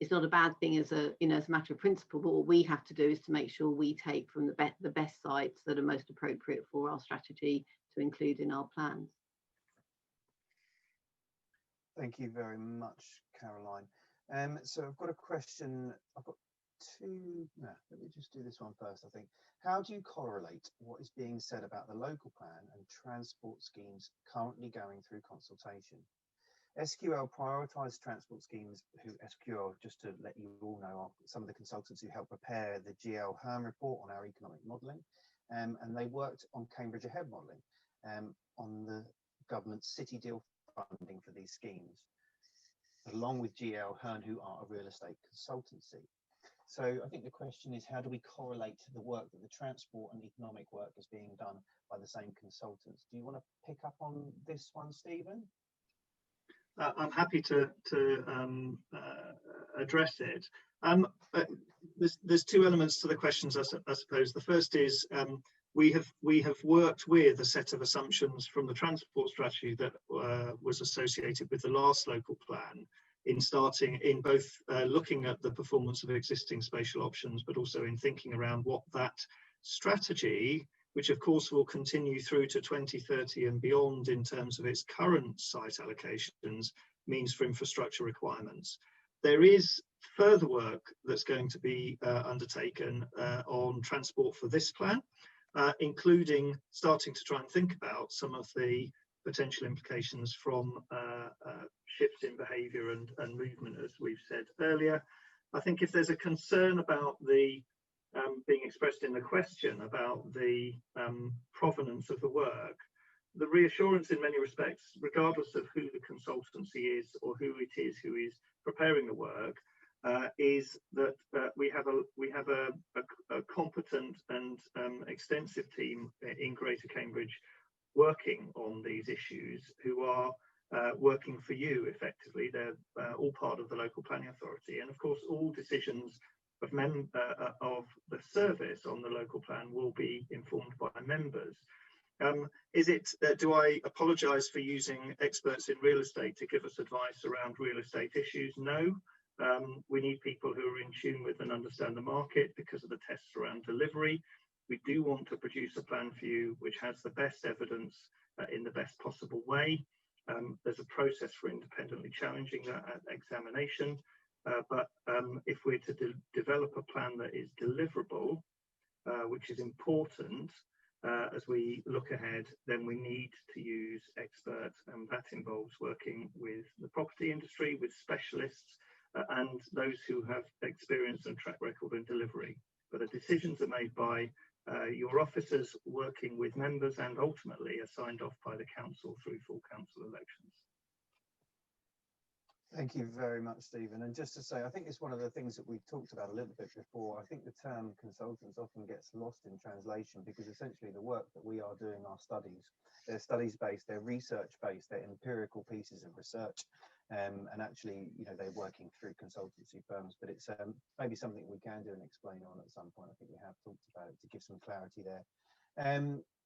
not a bad thing as a as a matter of principle. But what we have to do is to make sure we take from the best sites that are most appropriate for our strategy to include in our plans. Thank you very much, Caroline. So I've got a question. I've got two. No, let me just do this one first. I think. How do you correlate what is being said about the local plan and transport schemes currently going through consultation? SQL prioritised transport schemes, who SQL, just to let you all know, are some of the consultants who helped prepare the GL Hearn report on our economic modelling, and they worked on Cambridge Ahead modelling on the government's city deal funding for these schemes, along with GL Hearn, who are a real estate consultancy. So I think the question is, how do we correlate the work that the transport and economic work is being done by the same consultants? Do you want to pick up on this one, Stephen? I'm happy to address it. There's two elements to the questions, I suppose. The first is we have worked with a set of assumptions from the transport strategy that was associated with the last local plan, in both looking at the performance of existing spatial options, but also in thinking around what that strategy, which of course will continue through to 2030 and beyond in terms of its current site allocations, means for infrastructure requirements. There is further work that's going to be undertaken on transport for this plan, including starting to try and think about some of the potential implications from shifts in behaviour and movement, as we've said earlier. I think if there's a concern about the being expressed in the question about the provenance of the work, the reassurance in many respects, regardless of who the consultancy is or who it is who is preparing the work, is that we have a competent and extensive team in Greater Cambridge working on these issues, who are working for you effectively. They're all part of the local planning authority, and of course all decisions of the service on the local plan will be informed by members. Do I apologise for using experts in real estate to give us advice around real estate issues? No. We need people who are in tune with and understand the market because of the tests around delivery. We do want to produce a plan for you which has the best evidence in the best possible way. There's a process for independently challenging that at examination. But if we're to develop a plan that is deliverable, which is important as we look ahead, then we need to use experts, and that involves working with the property industry, with specialists, and those who have experience and track record in delivery. But the decisions are made by your officers working with members, and ultimately are signed off by the council through full council elections. Thank you very much, Stephen. And just to say, I think it's one of the things that we've talked about a little bit before. I think the term consultants often gets lost in translation, because essentially the work that we are doing are studies. They're studies-based, they're research-based, they're empirical pieces of research. And actually, they're working through consultancy firms, but it's maybe something we can do and explain on at some point. I think we have talked about it to give some clarity there.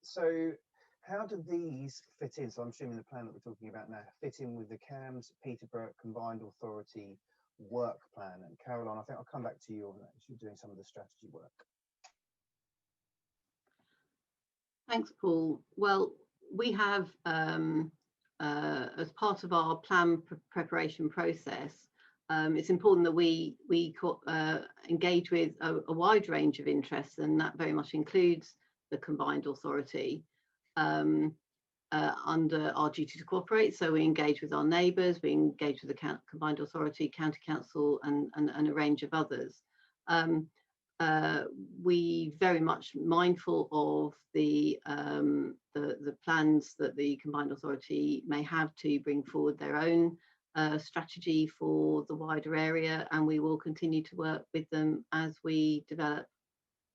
So how do these fit in? So I'm assuming the plan that we're talking about now fit in with the CAMS Peterborough Combined Authority work plan. And Caroline, I think I'll come back to you on that. You're doing some of the strategy work. Thanks, Paul. Well, we have, as part of our plan preparation process, it's important that we engage with a wide range of interests, and that very much includes the Combined Authority under our duty to cooperate. So we engage with our neighbours, we engage with the Combined Authority, County Council, and a range of others. we very much mindful of the plans that the combined authority may have to bring forward their own strategy for the wider area, and we will continue to work with them as we develop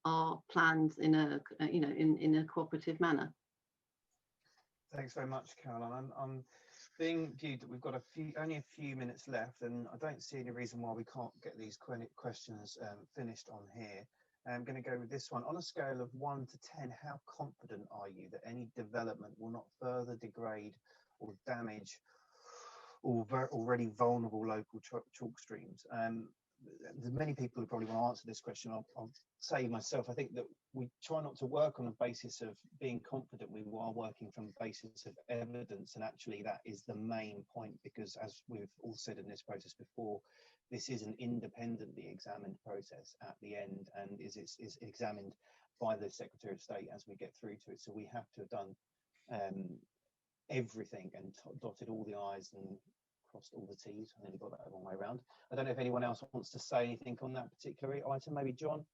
our plans in a in a cooperative manner. Thanks very much, Caroline. I'm being viewed that we've got only a few minutes left, and I don't see any reason why we can't get these questions finished on here. I'm going to go with this one. On a scale of 1 to 10, how confident are you that any development will not further degrade or damage already vulnerable local chalk streams? There's many people who probably want to answer this question. I'll say myself, I think that we try not to work on a basis of being confident. We are working from a basis of evidence, and actually that is the main point, because as we've all said in this process before, this is an independently examined process at the end, and is examined by the Secretary of State as we get through to it. So we have to have done everything and dotted all the I's and crossed all the T's. I nearly got that the wrong way around. I don't know if anyone else wants to say anything on that particular item. Maybe John?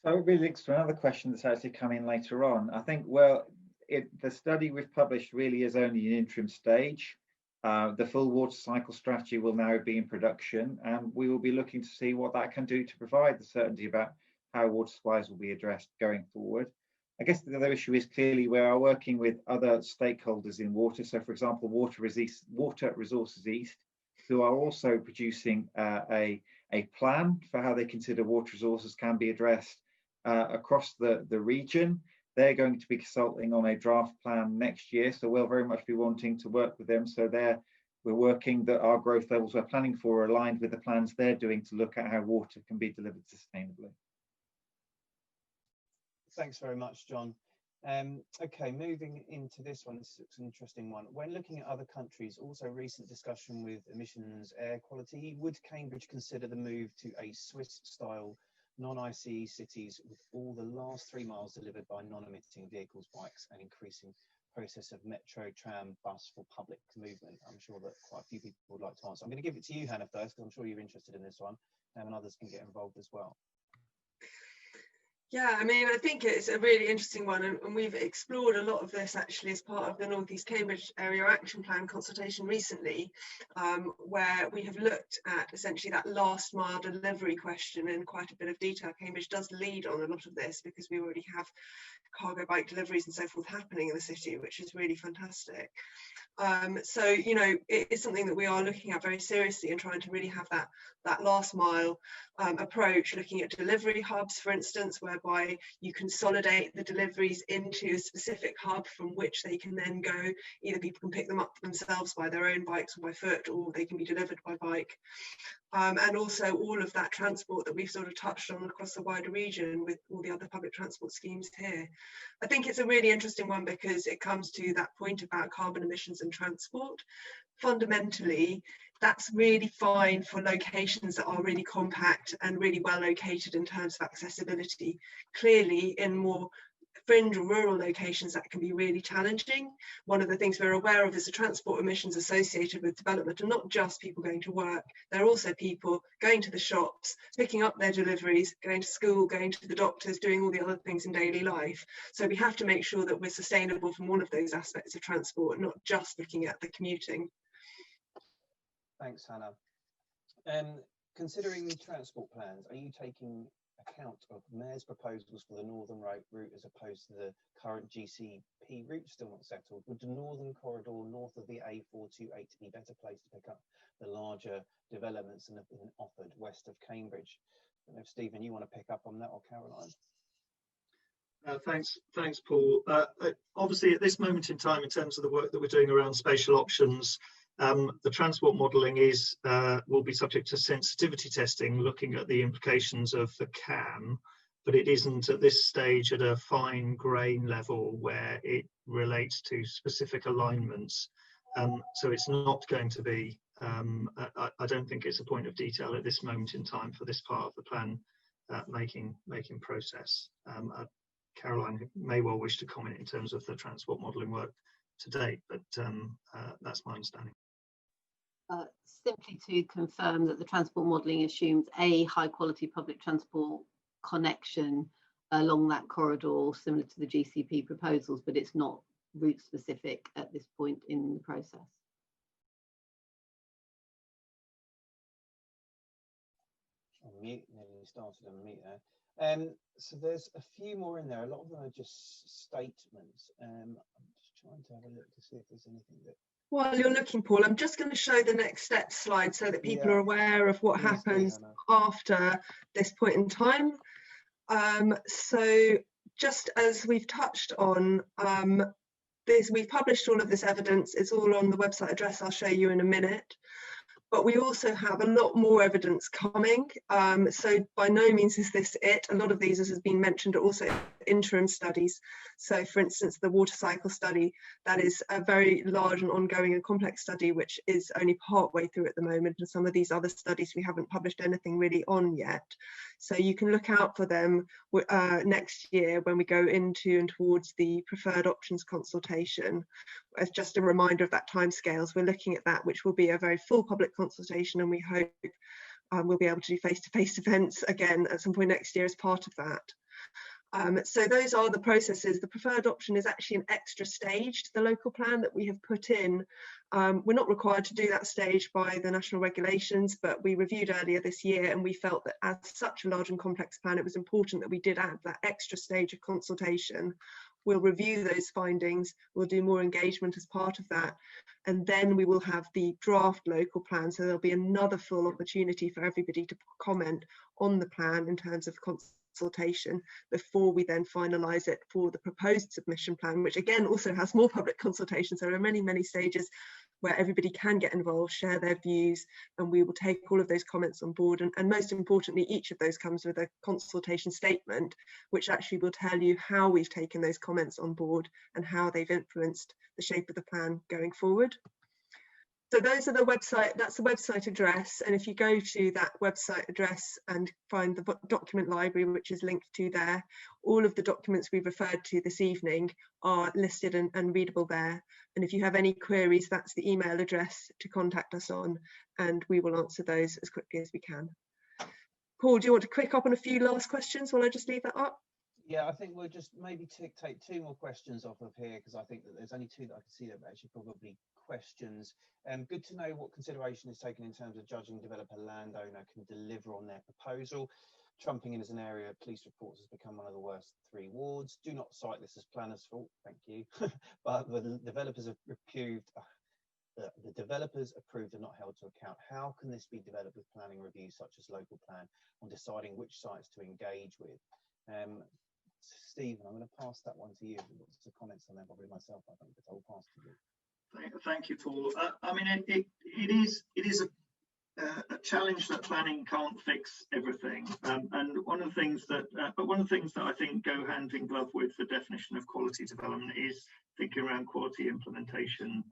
So it really links to another question that's actually come in later on. I think, well, the study we've published really is only an interim stage. The full water cycle strategy will now be in production, and we will be looking to see what that can do to provide the certainty about how water supplies will be addressed going forward. I guess the other issue is clearly we are working with other stakeholders in water. So, for example, Water Resources East, who are also producing a plan for how they consider water resources can be addressed across the region. They're going to be consulting on a draft plan next year, so we'll very much be wanting to work with them. So we're working that our growth levels we're planning for are aligned with the plans they're doing to look at how water can be delivered sustainably. Thanks very much, John. Okay, moving into this one, this is an interesting one. When looking at other countries, also recent discussion with emissions air quality, would Cambridge consider the move to a Swiss-style non-ICE cities with all the last 3 miles delivered by non-emitting vehicles, bikes, and increasing process of metro, tram, bus for public movement? I'm sure that quite a few people would like to answer. I'm going to give it to you, Hannah, first, because I'm sure you're interested in this one, and others can get involved as well. Yeah, I mean, I think it's a really interesting one, and we've explored a lot of this actually as part of the North East Cambridge Area Action Plan consultation recently, where we have looked at essentially that last mile delivery question in quite a bit of detail. Cambridge does lead on a lot of this because we already have cargo bike deliveries and so forth happening in the city, which is really fantastic. So, you know, it is something that we are looking at very seriously and trying to really have that last mile approach, looking at delivery hubs, for instance, whereby you consolidate the deliveries into a specific hub from which they can then go. Either people can pick them up themselves by their own bikes or by foot, or they can be delivered by bike. And also all of that transport that we've sort of touched on across the wider region with all the other public transport schemes here. I think it's a really interesting one because it comes to that point about carbon emissions and transport. Fundamentally, that's really fine for locations that are really compact and really well located in terms of accessibility. Clearly, in more fringe or rural locations, that can be really challenging. One of the things we're aware of is the transport emissions associated with development, and not just people going to work. There are also people going to the shops, picking up their deliveries, going to school, going to the doctors, doing all the other things in daily life. So we have to make sure that we're sustainable from all of those aspects of transport, not just looking at the commuting. Thanks, Hannah. Considering transport plans, are you taking account of Mayor's proposals for the northern route as opposed to the current GCP route still not settled? Would the northern corridor north of the A428 be better placed to pick up the larger developments than have been offered west of Cambridge? I don't know if Stephen, you want to pick up on that, or Caroline? Thanks, Paul. Obviously, at this moment in time, in terms of the work that we're doing around spatial options, the transport modelling will be subject to sensitivity testing, looking at the implications of the CAM, but it isn't at this stage at a fine grain level where it relates to specific alignments. So it's not going to be, I don't think it's a point of detail at this moment in time for this part of the plan making process. Caroline may well wish to comment in terms of the transport modelling work to date, but that's my understanding. Simply to confirm that the transport modelling assumes a high quality public transport connection along that corridor, similar to the GCP proposals, but it's not route specific at this point in the process. Mute, nearly started on mute there. So there's a few more in there. A lot of them are just statements. I'm just trying to have a look to see if there's anything that. While you're looking, Paul, I'm just going to show the next step slide so that people are aware of what happens after this point in time. So just as we've touched on, we've published all of this evidence. It's all on the website address I'll show you in a minute. But we also have a lot more evidence coming. So by no means is this it. A lot of these, as has been mentioned, are also interim studies. So for instance, the water cycle study, that is a very large and ongoing and complex study, which is only part way through at the moment. And some of these other studies we haven't published anything really on yet. So you can look out for them next year when we go into and towards the preferred options consultation. As just a reminder of that timescales, we're looking at that, which will be a very full public consultation, and we hope we'll be able to do face-to-face events again at some point next year as part of that. So those are the processes. The preferred option is actually an extra stage to the local plan that we have put in. We're not required to do that stage by the national regulations, but we reviewed earlier this year and we felt that as such a large and complex plan, it was important that we did add that extra stage of consultation. We'll review those findings, we'll do more engagement as part of that, and then we will have the draft local plan. So there'll be another full opportunity for everybody to comment on the plan in terms of consultation before we then finalise it for the proposed submission plan, which again also has more public consultation. So there are many, many stages where everybody can get involved, share their views, and we will take all of those comments on board. And most importantly, each of those comes with a consultation statement, which actually will tell you how we've taken those comments on board and how they've influenced the shape of the plan going forward. So those are the website, that's the website address. And if you go to that website address and find the document library, which is linked to there, all of the documents we've referred to this evening are listed and readable there. And if you have any queries, that's the email address to contact us on, and we will answer those as quickly as we can. Paul, do you want to quick up on a few last questions while I just leave that up? Yeah, I think we'll just maybe take two more questions off of here, because I think that there's only two that I can see that are actually probably questions. Good to know what consideration is taken in terms of judging developer landowner can deliver on their proposal. Trumping in as an area, police reports has become one of the worst 3 wards. Do not cite this as planners' fault, thank you. But the developers have approved. The developers approved and not held to account. How can this be developed with planning reviews such as local plan on deciding which sites to engage with? Stephen, I'm going to pass that one to you. Lots of comments on there, probably myself, I think, but I'll pass to you. Thank you, Paul. I mean, it is a challenge that planning can't fix everything, and one of the things that I think go hand in glove with the definition of quality development is thinking around quality implementation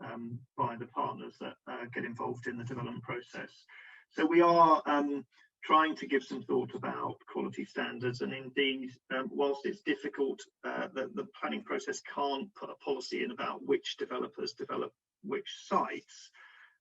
by the partners that get involved in the development process. So we are trying to give some thought about quality standards, and indeed, whilst it's difficult, the planning process can't put a policy in about which developers develop which sites.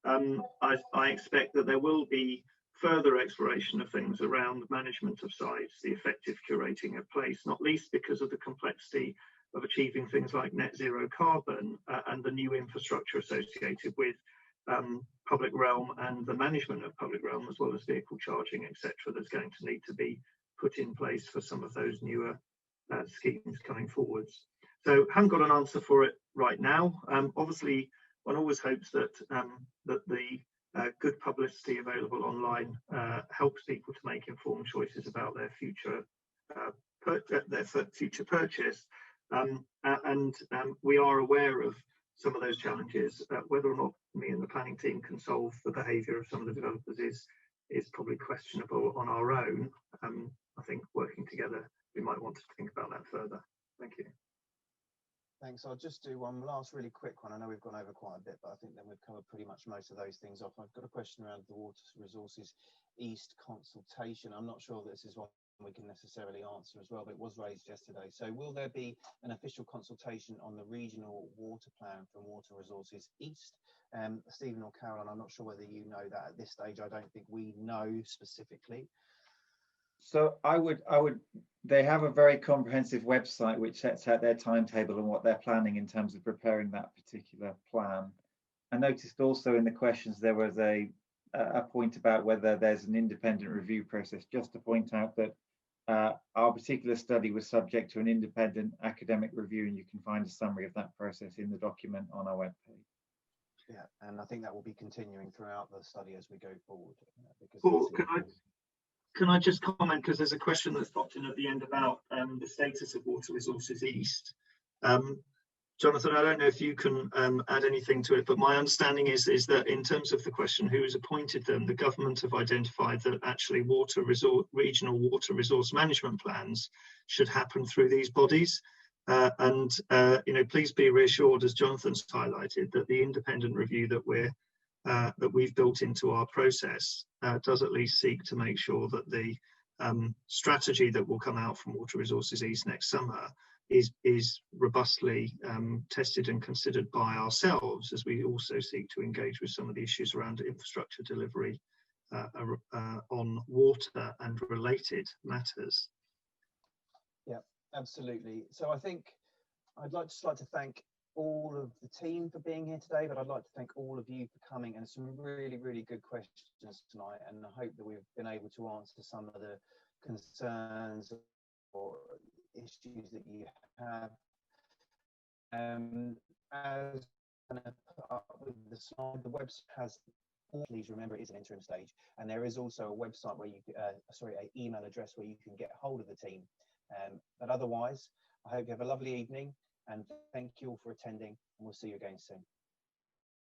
I expect that there will be further exploration of things around management of sites, the effective curating of place, not least because of the complexity of achieving things like net zero carbon and the new infrastructure associated with public realm and the management of public realm, as well as vehicle charging, etc. That's going to need to be put in place for some of those newer schemes coming forwards. So haven't got an answer for it right now. Obviously, one always hopes that that the good publicity available online helps people to make informed choices about their future future purchase. And we are aware of some of those challenges. Whether or not me and the planning team can solve the behaviour of some of the developers is probably questionable on our own. I think working together, we might want to think about that further. Thank you. Thanks. I'll just do one last really quick one. I know we've gone over quite a bit, but I think then we've covered pretty much most of those things off. I've got a question around the Water Resources East consultation. I'm not sure this is one we can necessarily answer as well, but it was raised yesterday. So will there be an official consultation on the regional water plan from Water Resources East? Stephen or Caroline, I'm not sure whether you know that at this stage. I don't think we know specifically. So they have a very comprehensive website which sets out their timetable and what they're planning in terms of preparing that particular plan. I noticed also in the questions there was a point about whether there's an independent review process. Just to point out that our particular study was subject to an independent academic review, and you can find a summary of that process in the document on our webpage. Yeah, and I think that will be continuing throughout the study as we go forward. Paul, can I just comment, because there's a question that's popped in at the end about the status of Water Resources East. Jonathan, I don't know if you can add anything to it, but my understanding is that in terms of the question who's appointed them, the government have identified that actually regional water resource management plans should happen through these bodies. Please be reassured, as Jonathan's highlighted, that the independent review that we've built into our process does at least seek to make sure that the strategy that will come out from Water Resources East next summer is robustly tested and considered by ourselves, as we also seek to engage with some of the issues around infrastructure delivery on water and related matters. Yeah, absolutely. So I think I'd just like to thank all of the team for being here today, but I'd like to thank all of you for coming, and some really, really good questions tonight. And I hope that we've been able to answer some of the concerns or issues that you have. As I'm going to put up with the slide, the website has, please remember, it is an interim stage, and there is also a website where you, an email address where you can get hold of the team. But otherwise, I hope you have a lovely evening, and thank you all for attending, and we'll see you again soon.